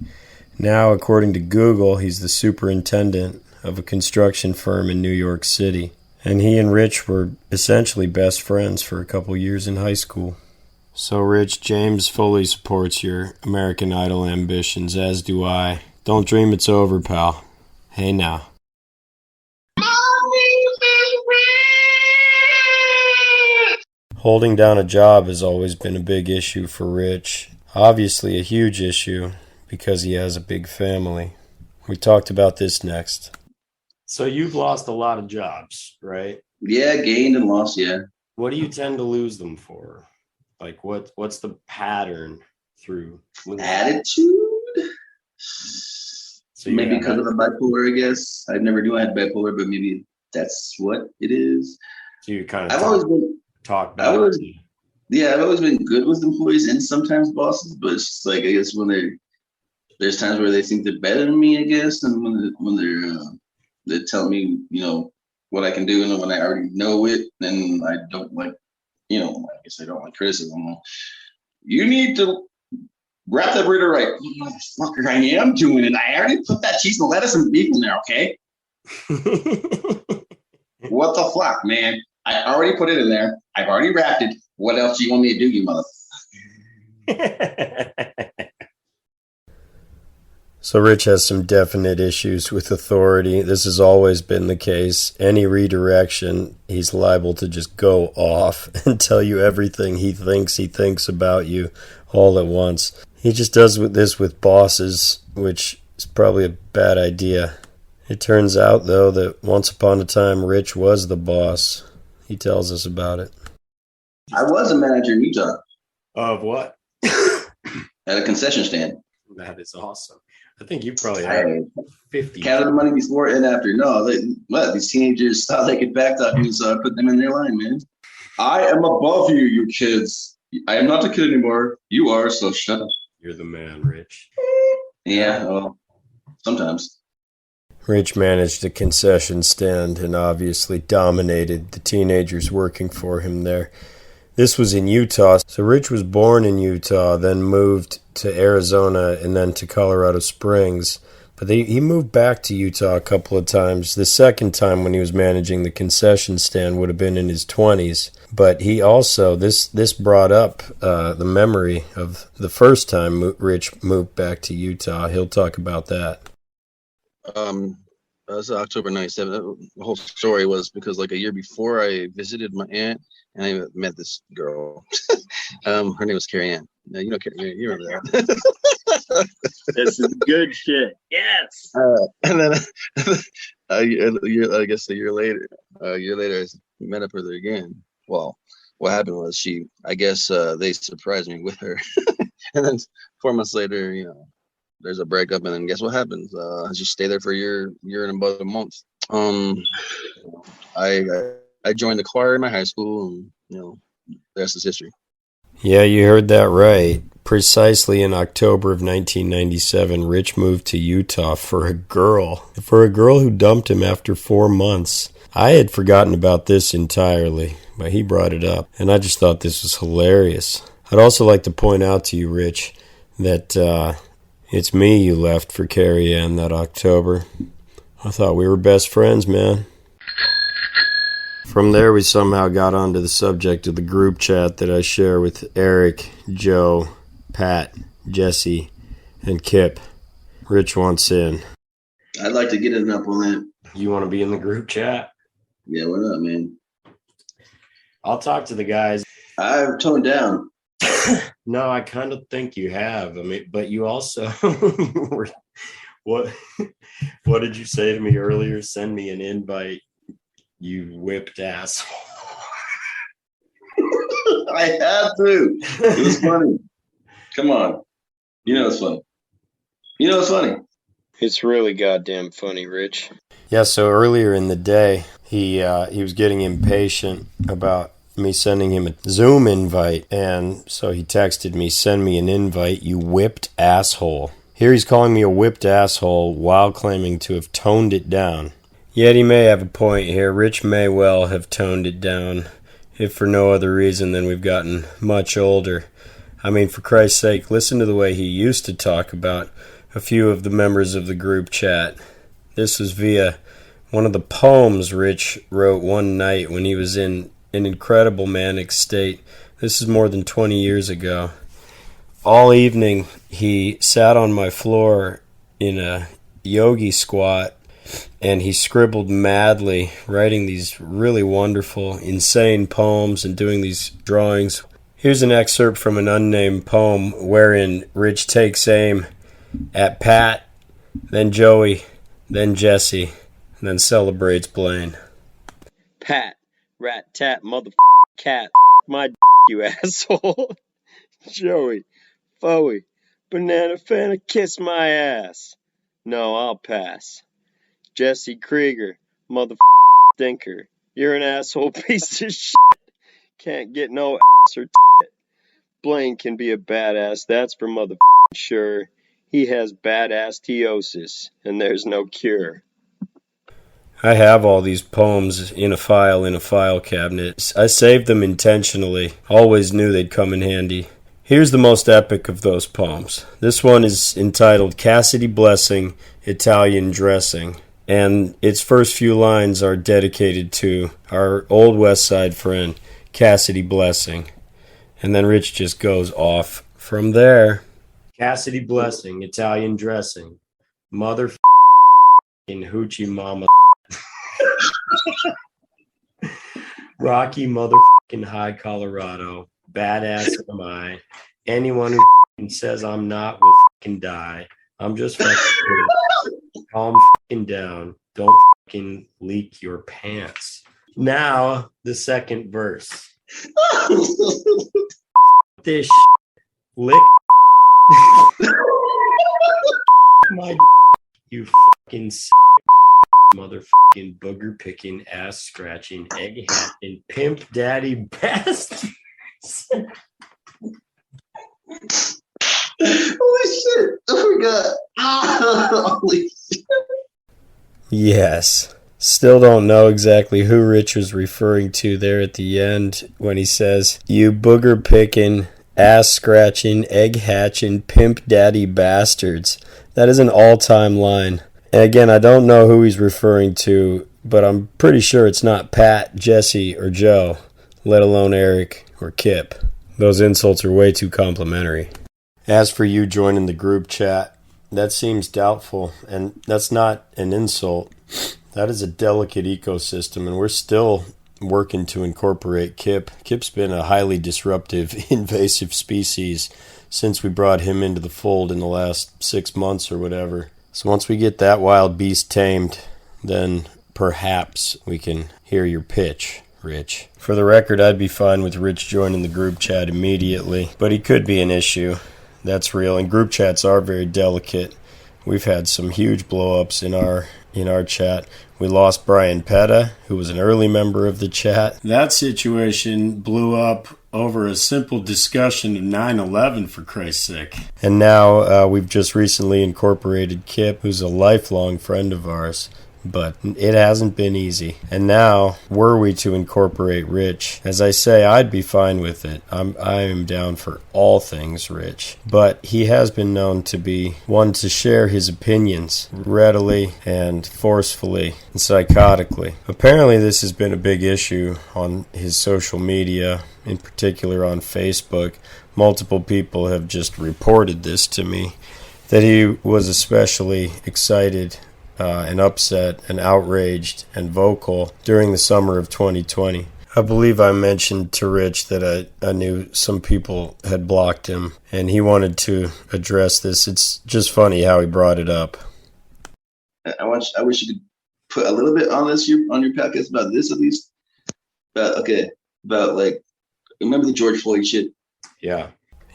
Now, according to Google, he's the superintendent of a construction firm in New York City. And he and Rich were essentially best friends for a couple years in high school. So, Rich, James fully supports your American Idol ambitions, as do I. Don't dream it's over, pal. Hey now. Holding down a job has always been a big issue for Rich. Obviously a huge issue because he has a big family. We talked about this next. So you've lost a lot of jobs, right? Yeah, gained and lost, yeah. What do you tend to lose them for? Like what's the pattern through attitude? So maybe because of the bipolar, I guess. I never knew I had bipolar, but maybe that's what it is. So you kind of I've always been good with employees and sometimes bosses, but it's just like I guess when there's times where they think they're better than me, I guess, and when they tell me what I can do, and when I already know it, then I don't like I guess I don't like criticism. You need to wrap that burrito right. Motherfucker, I am doing it. I already put that cheese and lettuce and beef in there, okay? What the fuck, man? I already put it in there. I've already wrapped it. What else do you want me to do, you motherfucker? So Rich has some definite issues with authority. This has always been the case. Any redirection, he's liable to just go off and tell you everything he thinks about you all at once. He just does this with bosses, which is probably a bad idea. It turns out, though, that once upon a time, Rich was the boss. He tells us about it. I was a manager in Utah. Of what? At a concession stand. That is awesome. I think you probably had 50. Counted the money before and after. No, these teenagers thought they could backtalk me, so I put them in their line, man. I am above you, you kids. I am not a kid anymore. You are, so shut up. You're the man, Rich. Yeah, well, sometimes. Rich managed a concession stand and obviously dominated the teenagers working for him there. This was in Utah. So Rich was born in Utah, then moved to Arizona, and then to Colorado Springs. But he moved back to Utah a couple of times. The second time when he was managing the concession stand would have been in his 20s. But he also, this brought up the memory of the first time Rich moved back to Utah. He'll talk about that. That's October 97th. The whole story was because like a year before I visited my aunt and I met this girl. Her name was Carrie Ann. Now, you know Carrie Ann, you remember that. This is good shit. Yes. And then a year, I guess a year later, I met up with her again. Well, what happened was I guess they surprised me with her. And then 4 months later, there's a breakup, and then guess what happens? I just stay there for a year and about a month. I joined the choir in my high school, and the rest is history. Yeah, you heard that right. Precisely in October of 1997, Rich moved to Utah for a girl who dumped him after 4 months. I had forgotten about this entirely, but he brought it up, and I just thought this was hilarious. I'd also like to point out to you, Rich, that it's me you left for Carrie Ann that October. I thought we were best friends, man. From there, we somehow got onto the subject of the group chat that I share with Eric, Joe, Pat, Jesse, and Kip. Rich wants in. I'd like to get it up on that. You want to be in the group chat? Yeah, why not, man? I'll talk to the guys. I've toned down. No, I kind of think you have. I mean, but you also what did you say to me earlier? Send me an invite, you whipped ass. I had to. It was funny. Come on. It's funny. It's funny. It's really goddamn funny, Rich. Yeah, so earlier in the day, he was getting impatient about me sending him a Zoom invite, and so he texted me, "Send me an invite, you whipped asshole." Here he's calling me a whipped asshole while claiming to have toned it down. Yet he may have a point here. Rich may well have toned it down, if for no other reason than we've gotten much older. I mean, for Christ's sake, listen to the way he used to talk about a few of the members of the group chat. This was via one of the poems Rich wrote one night when he was in an incredible manic state. This is more than 20 years ago. All evening, he sat on my floor in a yogi squat, and he scribbled madly, writing these really wonderful, insane poems and doing these drawings. Here's an excerpt from an unnamed poem wherein Rich takes aim at Pat, then Joey, then Jesse, and then celebrates Blaine. Pat, rat, tat, mother, cat, my you asshole. Joey, Foey, banana fana, kiss my ass. No, I'll pass. Jesse Krieger, mother stinker. You're an asshole piece of shit. Can't get no ass or tit. Blaine can be a badass, that's for mother sure. He has badass teosis, and there's no cure. I have all these poems in a file cabinet. I saved them intentionally. Always knew they'd come in handy. Here's the most epic of those poems. This one is entitled Cassidy Blessing, Italian Dressing. And its first few lines are dedicated to our old West Side friend, Cassidy Blessing. And then Rich just goes off from there. Cassidy Blessing, Italian Dressing. Mother hoochie mama. Rocky motherfucking High, Colorado. Badass am I. Anyone who says I'm not will fucking die. I'm just fucking good. Calm fucking down. Don't fucking leak your pants. Now, the second verse. This lick my you fucking motherfucking booger picking, ass scratching, egg hatching, pimp daddy bastard. Holy shit! I forgot. Holy shit! Yes. Still don't know exactly who Rich was referring to there at the end when he says, "You booger picking, ass scratching, egg hatching, pimp daddy bastards." That is an all-time line. And again, I don't know who he's referring to, but I'm pretty sure it's not Pat, Jesse, or Joe, let alone Eric or Kip. Those insults are way too complimentary. As for you joining the group chat, that seems doubtful, and that's not an insult. That is a delicate ecosystem, and we're still working to incorporate Kip. Kip's been a highly disruptive, invasive species since we brought him into the fold in the last 6 months or whatever. So once we get that wild beast tamed, then perhaps we can hear your pitch, Rich. For the record, I'd be fine with Rich joining the group chat immediately, but he could be an issue. That's real, and group chats are very delicate. We've had some huge blow-ups in our chat. We lost Brian Petta, who was an early member of the chat. That situation blew up over a simple discussion of 9/11, for Christ's sake. And now we've just recently incorporated Kip, who's a lifelong friend of ours. But it hasn't been easy. And now, were we to incorporate Rich, as I say, I'd be fine with it. I am down for all things Rich. But he has been known to be one to share his opinions readily and forcefully and psychotically. Apparently this has been a big issue on his social media, in particular on Facebook. Multiple people have just reported this to me, that he was especially excited and upset and outraged and vocal during the summer of 2020. I believe I mentioned to Rich that I knew some people had blocked him, and he wanted to address this. It's just funny how he brought it up. I wish you could put a little bit on this on your podcast about this at least. About like, remember the George Floyd shit? Yeah.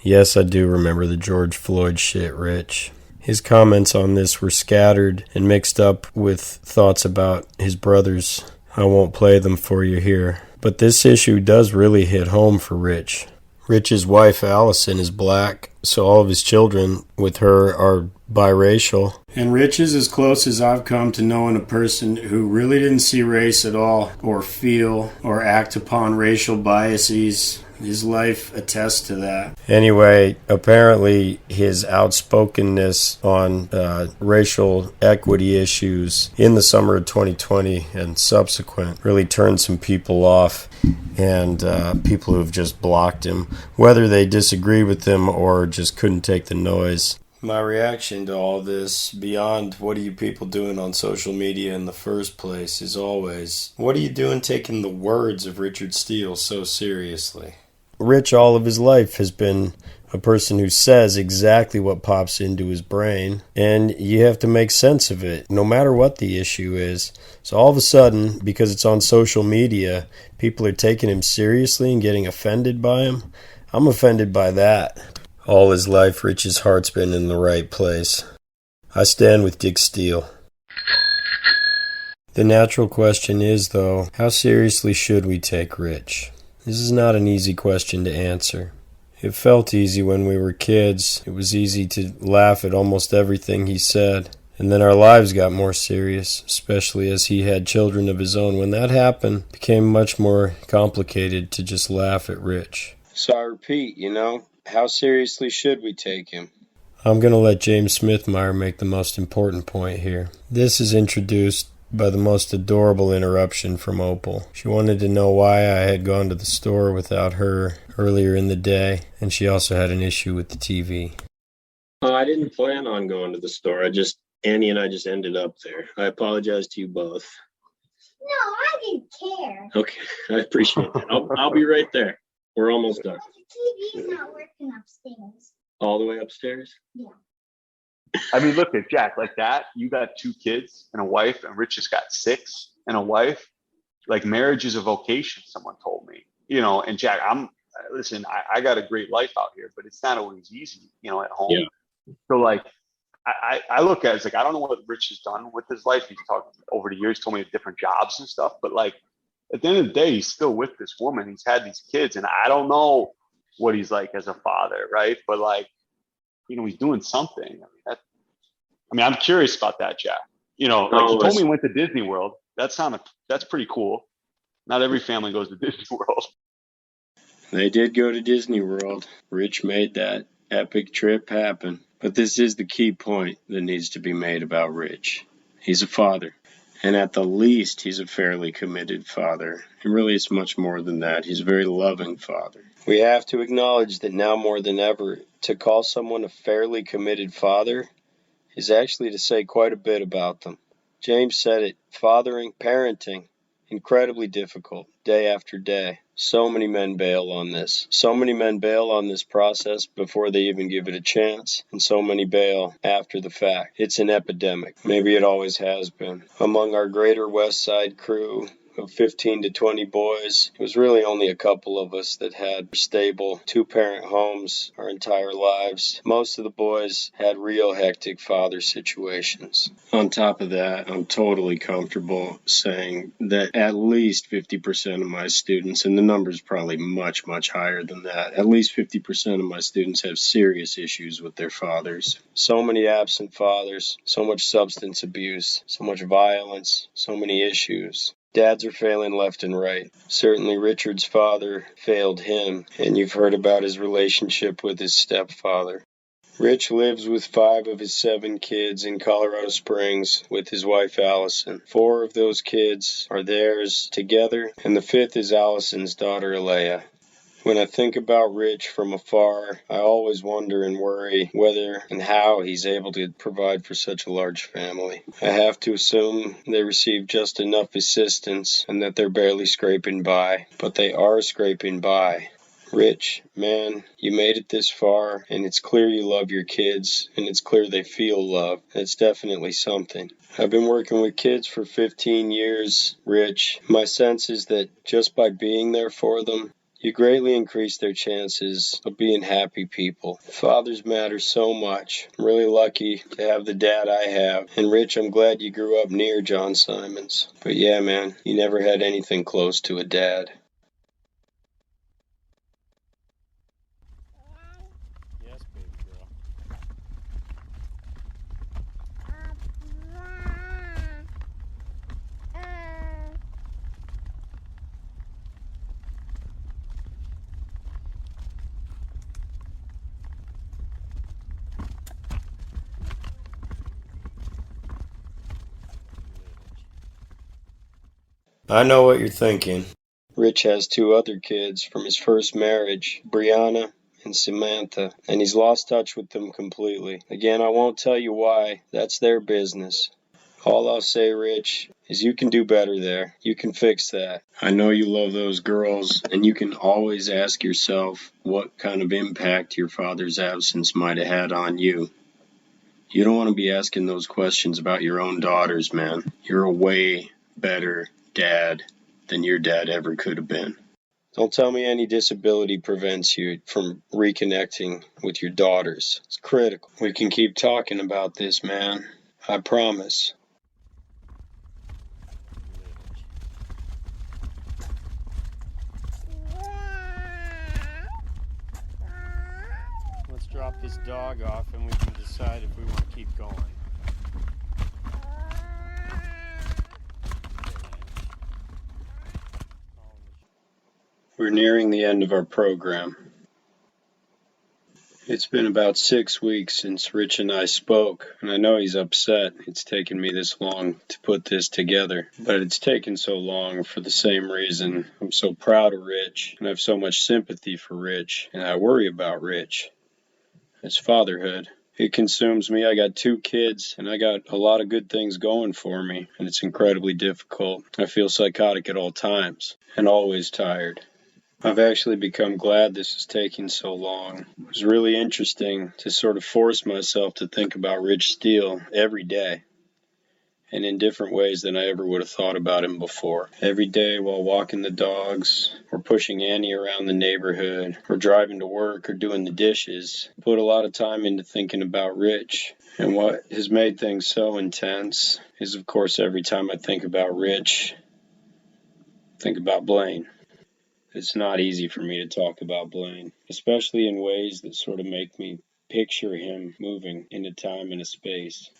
Yes, I do remember the George Floyd shit, Rich. His comments on this were scattered and mixed up with thoughts about his brothers. I won't play them for you here. But this issue does really hit home for Rich. Rich's wife, Allison, is black, so all of his children with her are biracial. And Rich is as close as I've come to knowing a person who really didn't see race at all, or feel, or act upon racial biases. His life attests to that. Anyway, apparently his outspokenness on racial equity issues in the summer of 2020 and subsequent really turned some people off, and people who have just blocked him, whether they disagree with him or just couldn't take the noise. My reaction to all this, beyond what are you people doing on social media in the first place, is always, what are you doing taking the words of Richard Steele so seriously? Rich all of his life has been a person who says exactly what pops into his brain, and you have to make sense of it, no matter what the issue is. So all of a sudden, because it's on social media, people are taking him seriously and getting offended by him. I'm offended by that. All his life, Rich's heart's been in the right place. I stand with Dick Steele. The natural question is, though, how seriously should we take Rich? This is not an easy question to answer. It felt easy when we were kids. It was easy to laugh at almost everything he said. And then our lives got more serious, especially as he had children of his own. When that happened, it became much more complicated to just laugh at Rich. So I repeat, how seriously should we take him? I'm going to let James Smithmeyer make the most important point here. This is introduced by the most adorable interruption from Opal. She wanted to know why I had gone to the store without her earlier in the day, and she also had an issue with the TV. I didn't plan on going to the store. Annie and I just ended up there. I apologize to you both. No, I didn't care. Okay, I appreciate that. I'll be right there. We're almost done. The TV's not working upstairs. All the way upstairs? Yeah. I mean, look at Jack, like that. You got 2 kids and a wife, and Rich has got 6 and a wife. Like, marriage is a vocation, someone told me. And Jack, I got a great life out here, but it's not always easy, at home. Yeah. So, like, I look at it, it's like, I don't know what Rich has done with his life. He's talked over the years, told me different jobs and stuff, but like, at the end of the day, he's still with this woman. He's had these kids, and I don't know what he's like as a father, right? But like, he's doing something. I'm curious about that, Jack. He told me he went to Disney World. That's pretty cool. Not every family goes to Disney World. They did go to Disney World. Rich made that epic trip happen. But this is the key point that needs to be made about Rich. He's a father. And at the least, he's a fairly committed father. And really, it's much more than that. He's a very loving father. We have to acknowledge that now more than ever, to call someone a fairly committed father is actually to say quite a bit about them. James said it, fathering, parenting, incredibly difficult, day after day. So many men bail on this. So many men bail on this process before they even give it a chance, and so many bail after the fact. It's an epidemic. Maybe it always has been. Among our greater West Side crew of 15 to 20 boys, it was really only a couple of us that had stable two-parent homes our entire lives. Most of the boys had real hectic father situations. On top of that, I'm totally comfortable saying that at least 50% of my students, and the number's probably much, much higher than that, at least 50% of my students have serious issues with their fathers. So many absent fathers, so much substance abuse, so much violence, so many issues. Dads are failing left and right. Certainly Richard's father failed him, and you've heard about his relationship with his stepfather. Rich lives with 5 of his 7 kids in Colorado Springs with his wife Allison. 4 of those kids are theirs together, and the 5th is Allison's daughter Alea. When I think about Rich from afar, I always wonder and worry whether and how he's able to provide for such a large family. I have to assume they receive just enough assistance and that they're barely scraping by, but they are scraping by. Rich, man, you made it this far, and it's clear you love your kids, and it's clear they feel love. It's definitely something. I've been working with kids for 15 years, Rich. My sense is that just by being there for them, you greatly increase their chances of being happy people. Fathers matter so much. I'm really lucky to have the dad I have. And Rich, I'm glad you grew up near John Simons. But yeah, man, you never had anything close to a dad. Yes, baby girl. I know what you're thinking. Rich has 2 other kids from his first marriage, Brianna and Samantha, and he's lost touch with them completely. Again, I won't tell you why. That's their business. All I'll say, Rich, is you can do better there. You can fix that. I know you love those girls, and you can always ask yourself what kind of impact your father's absence might have had on you. You don't want to be asking those questions about your own daughters, man. You're a way better dad than your dad ever could have been. Don't tell me any disability prevents you from reconnecting with your daughters. It's critical. We can keep talking about this, man. I promise. Let's drop this dog off and we can decide if we want to keep going. We're nearing the end of our program. It's been about 6 weeks since Rich and I spoke, and I know he's upset it's taken me this long to put this together, but it's taken so long for the same reason. I'm so proud of Rich, and I have so much sympathy for Rich, and I worry about Rich. It's fatherhood. It consumes me. I got 2 kids, and I got a lot of good things going for me, and it's incredibly difficult. I feel psychotic at all times, and always tired. I've actually become glad this is taking so long. It was really interesting to sort of force myself to think about Rich Steele every day, and in different ways than I ever would have thought about him before. Every day while walking the dogs, or pushing Annie around the neighborhood, or driving to work, or doing the dishes, put a lot of time into thinking about Rich. And what has made things so intense is, of course, every time I think about Rich, I think about Blaine. It's not easy for me to talk about Blaine, especially in ways that sort of make me picture him moving into time and a space.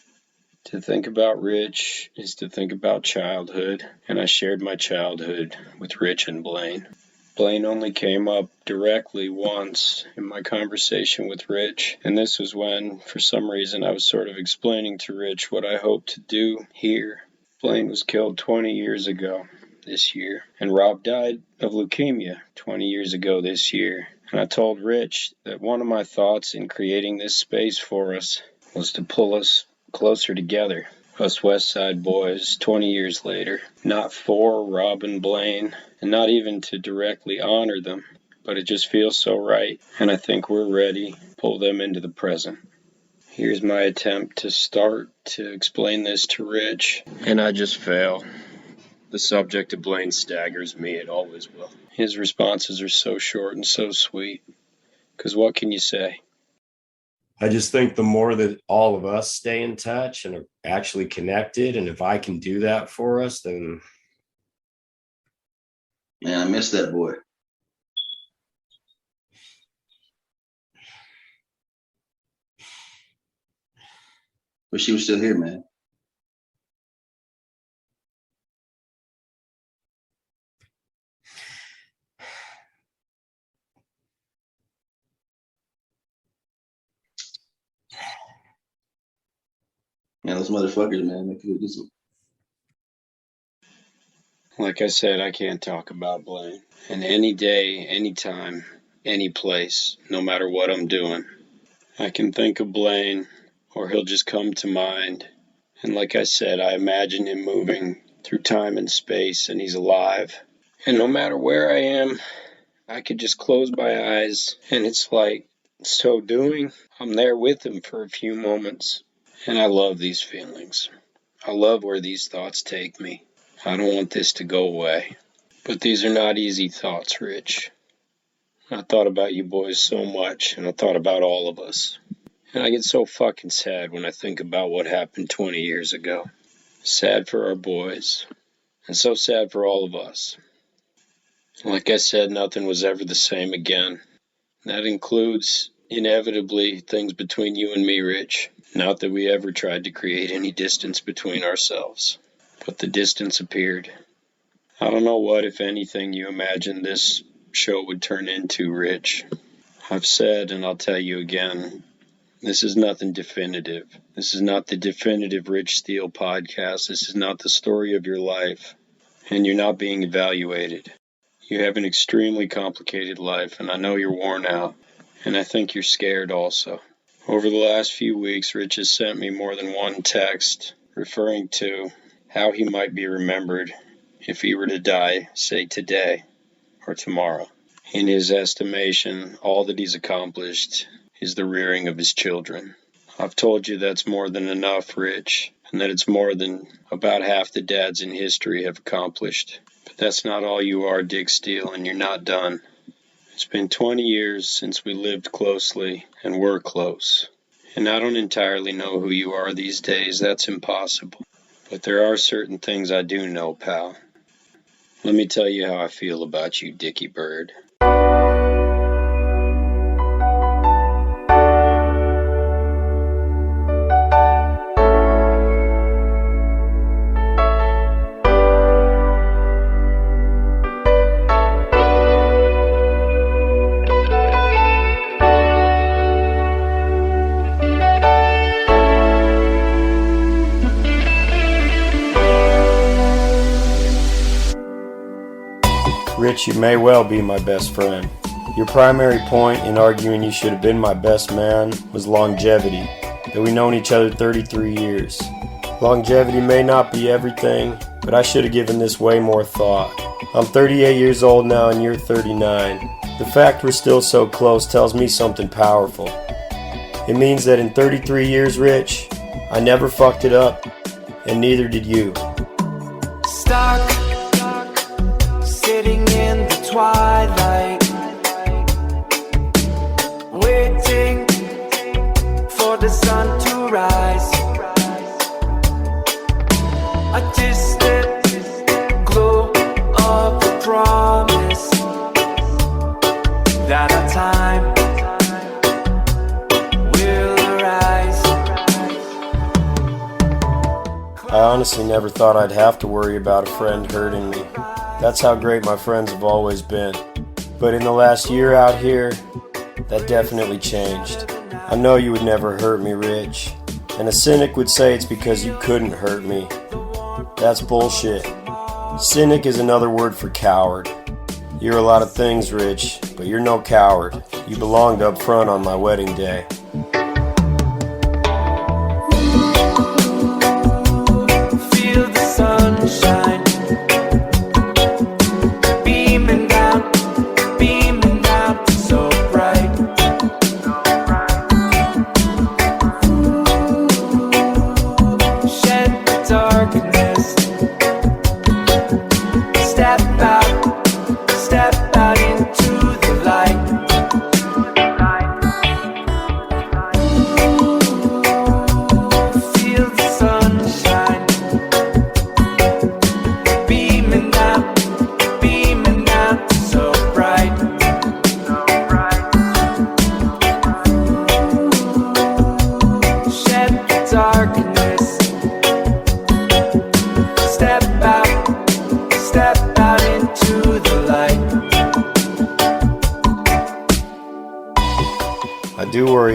To think about Rich is to think about childhood, and I shared my childhood with Rich and Blaine. Blaine only came up directly once in my conversation with Rich, and this was when, for some reason, I was sort of explaining to Rich what I hoped to do here. Blaine was killed 20 years ago this year, and Rob died of leukemia 20 years ago this year. And I told Rich that one of my thoughts in creating this space for us was to pull us closer together. Us West Side boys, 20 years later, not for Rob and Blaine, and not even to directly honor them, but it just feels so right, and I think we're ready to pull them into the present. Here's my attempt to start to explain this to Rich, and I just fail. The subject of Blaine staggers me, it always will. His responses are so short and so sweet, because what can you say? I just think the more that all of us stay in touch and are actually connected, and if I can do that for us, then... Man, I miss that boy. Wish he was still here, man. Man, those motherfuckers, man. They could just... Like I said, I can't talk about Blaine. And any day, any time, any place, no matter what I'm doing, I can think of Blaine, or he'll just come to mind. And like I said, I imagine him moving through time and space, and he's alive. And no matter where I am, I could just close my eyes, and it's like, so doing, I'm there with him for a few moments. And I love these feelings. I love where these thoughts take me. I don't want this to go away. But these are not easy thoughts, Rich. I thought about you boys so much, and I thought about all of us. And I get so fucking sad when I think about what happened 20 years ago. Sad for our boys, and so sad for all of us. Like I said, nothing was ever the same again. That includes, inevitably, things between you and me, Rich. Not that we ever tried to create any distance between ourselves, but the distance appeared. I don't know what, if anything, you imagined this show would turn into, Rich. I've said, and I'll tell you again, this is nothing definitive. This is not the definitive Rich Steele podcast. This is not the story of your life, and you're not being evaluated. You have an extremely complicated life, and I know you're worn out, and I think you're scared also. Over the last few weeks, Rich has sent me more than one text referring to how he might be remembered if he were to die, say today or tomorrow. In his estimation, all that he's accomplished is the rearing of his children. I've told you that's more than enough, Rich, and that it's more than about half the dads in history have accomplished. But that's not all you are, Dick Steele, and you're not done. It's been 20 years since we lived closely and were close. And I don't entirely know who you are these days. That's impossible. But there are certain things I do know, pal. Let me tell you how I feel about you, Dickie Bird. Rich, you may well be my best friend. Your primary point in arguing you should have been my best man was longevity, that we've known each other 33 years. Longevity may not be everything, but I should have given this way more thought. I'm 38 years old now and you're 39. The fact we're still so close tells me something powerful. It means that in 33 years, Rich, I never fucked it up, and neither did you. Stuck, sitting in the twilight, waiting for the sun to rise. A distant glow of a promise that our time will arise. I honestly never thought I'd have to worry about a friend hurting me. That's how great my friends have always been. But in the last year out here, that definitely changed. I know you would never hurt me, Rich. And a cynic would say it's because you couldn't hurt me. That's bullshit. Cynic is another word for coward. You're a lot of things, Rich, but you're no coward. You belonged up front on my wedding day.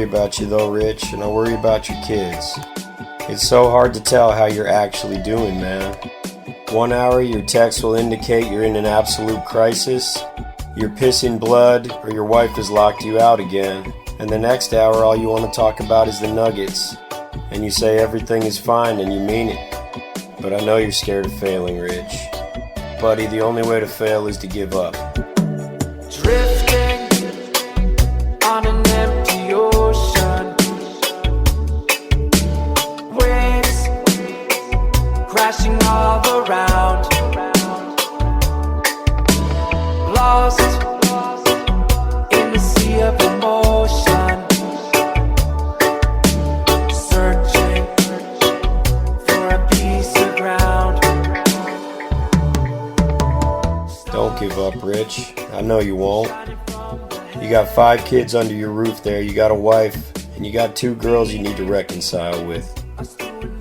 about you though, Rich, and I worry about your kids. It's so hard to tell how you're actually doing, man. 1 hour, your text will indicate you're in an absolute crisis, you're pissing blood, or your wife has locked you out again. And the next hour, all you want to talk about is the Nuggets. And you say everything is fine and you mean it. But I know you're scared of failing, Rich. Buddy, the only way to fail is to give up. Drifting on an empty ocean, waves crashing all around, lost in the sea of emotion, searching for a piece of ground. Don't give up, Rich. I know you won't. You got 5 kids under your roof there, you got a wife, and you got 2 girls you need to reconcile with.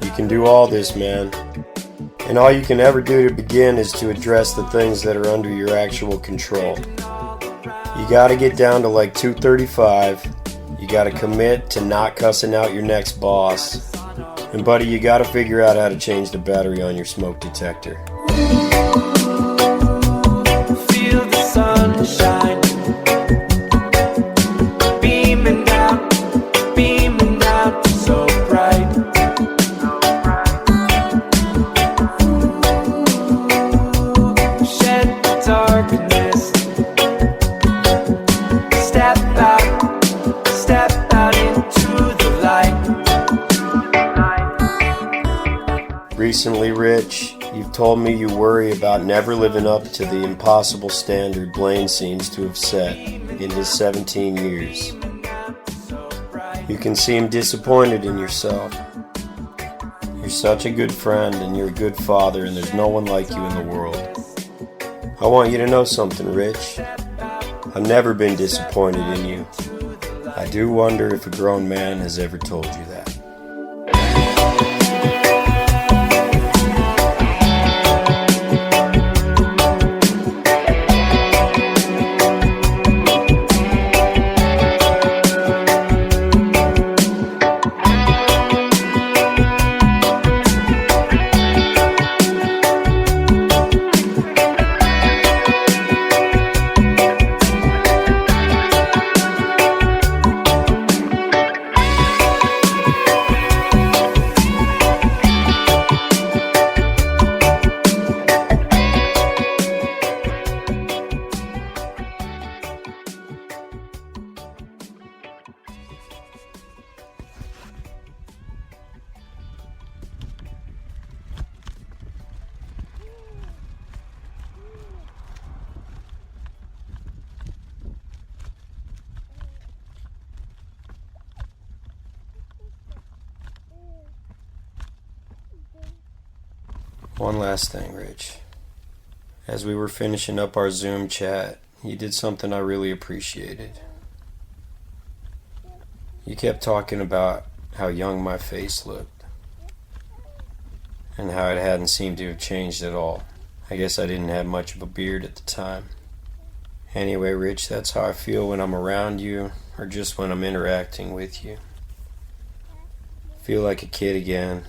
You can do all this, man. And all you can ever do to begin is to address the things that are under your actual control. You gotta get down to like 235. You gotta commit to not cussing out your next boss. And buddy, you gotta figure out how to change the battery on your smoke detector. Feel the sunshine beaming down, so bright. Shed the darkness, step out into the light. Recently, Rich, you've told me you worry about never living up to the impossible standard Blaine seems to have set in his 17 years. You can seem disappointed in yourself. You're such a good friend and you're a good father, and there's no one like you in the world. I want you to know something, Rich. I've never been disappointed in you. I do wonder if a grown man has ever told you that. One last thing, Rich. As we were finishing up our Zoom chat, you did something I really appreciated. You kept talking about how young my face looked, and how it hadn't seemed to have changed at all. I guess I didn't have much of a beard at the time. Anyway, Rich, that's how I feel when I'm around you, or just when I'm interacting with you. I feel like a kid again.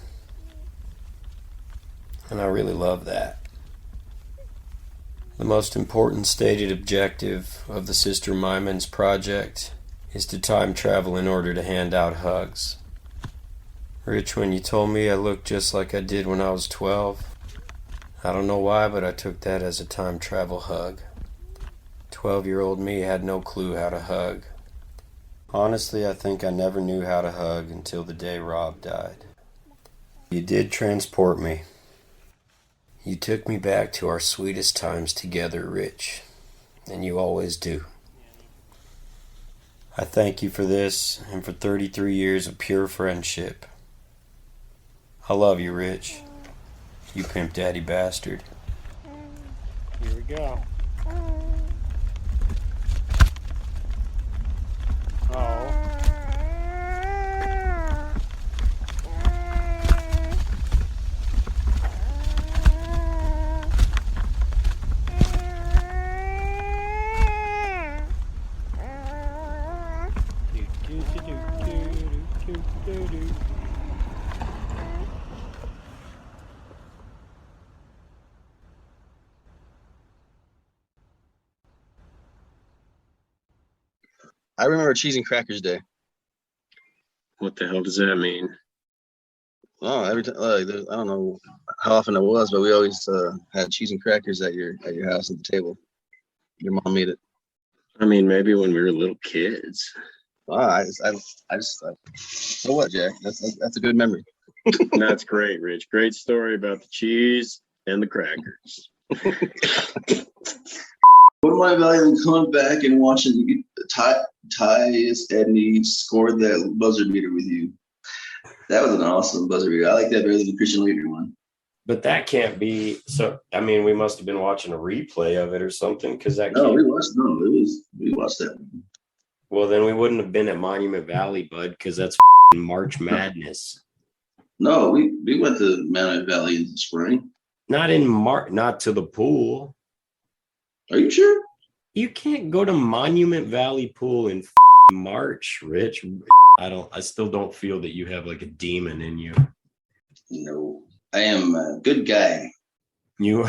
And I really love that. The most important stated objective of the Sister Mimons project is to time travel in order to hand out hugs. Rich, when you told me I looked just like I did when I was 12, I don't know why, but I took that as a time travel hug. 12-year-old me had no clue how to hug. Honestly, I think I never knew how to hug until the day Rob died. You did transport me. You took me back to our sweetest times together, Rich, and you always do. I thank you for this and for 33 years of pure friendship. I love you, Rich. You pimp daddy bastard. Here we go. Oh. Do, do, do, do, do. I remember Cheese and Crackers Day. What the hell does that mean? Oh, every time, I don't know how often it was, but we always had cheese and crackers at your house at the table. Your mom made it. I mean, maybe when we were little kids. I just so what, Jack? That's a good memory. That's great, Rich. Great story about the cheese and the crackers. One of my values coming back and watching Ty Edney score that buzzer beater with you. That was an awesome buzzer beater. I like that better than the Christian Leader one. But that can't be. So I mean, we must have been watching a replay of it or something, because that. We watched that. Well, then we wouldn't have been at Monument Valley, bud, because that's March Madness. No, we went to Monument Valley in the spring. Not in March. Not to the pool. Are you sure? You can't go to Monument Valley Pool in March, Rich. I still don't feel that you have like a demon in you. No, I am a good guy. You.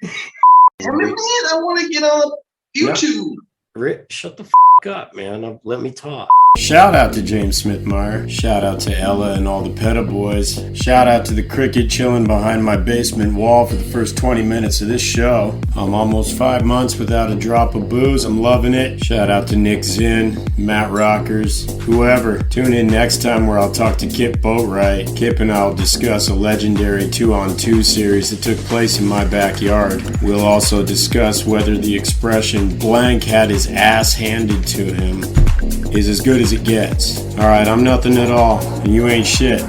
Damn it, man, I want to get on YouTube. No. Rich, shut the up, man. Let me talk. Shout out to James Smithmeyer. Shout out to Ella and all the Peta boys. Shout out to the cricket chilling behind my basement wall for the first 20 minutes of this show. I'm almost 5 months without a drop of booze. I'm loving it. Shout out to Nick Zinn, Matt Rockers, whoever. Tune in next time where I'll talk to Kip Boatwright. Kip and I will discuss a legendary 2-on-2 series that took place in my backyard. We'll also discuss whether the expression blank had his ass handed to him is as good as it gets. All right, I'm nothing at all, and you ain't shit.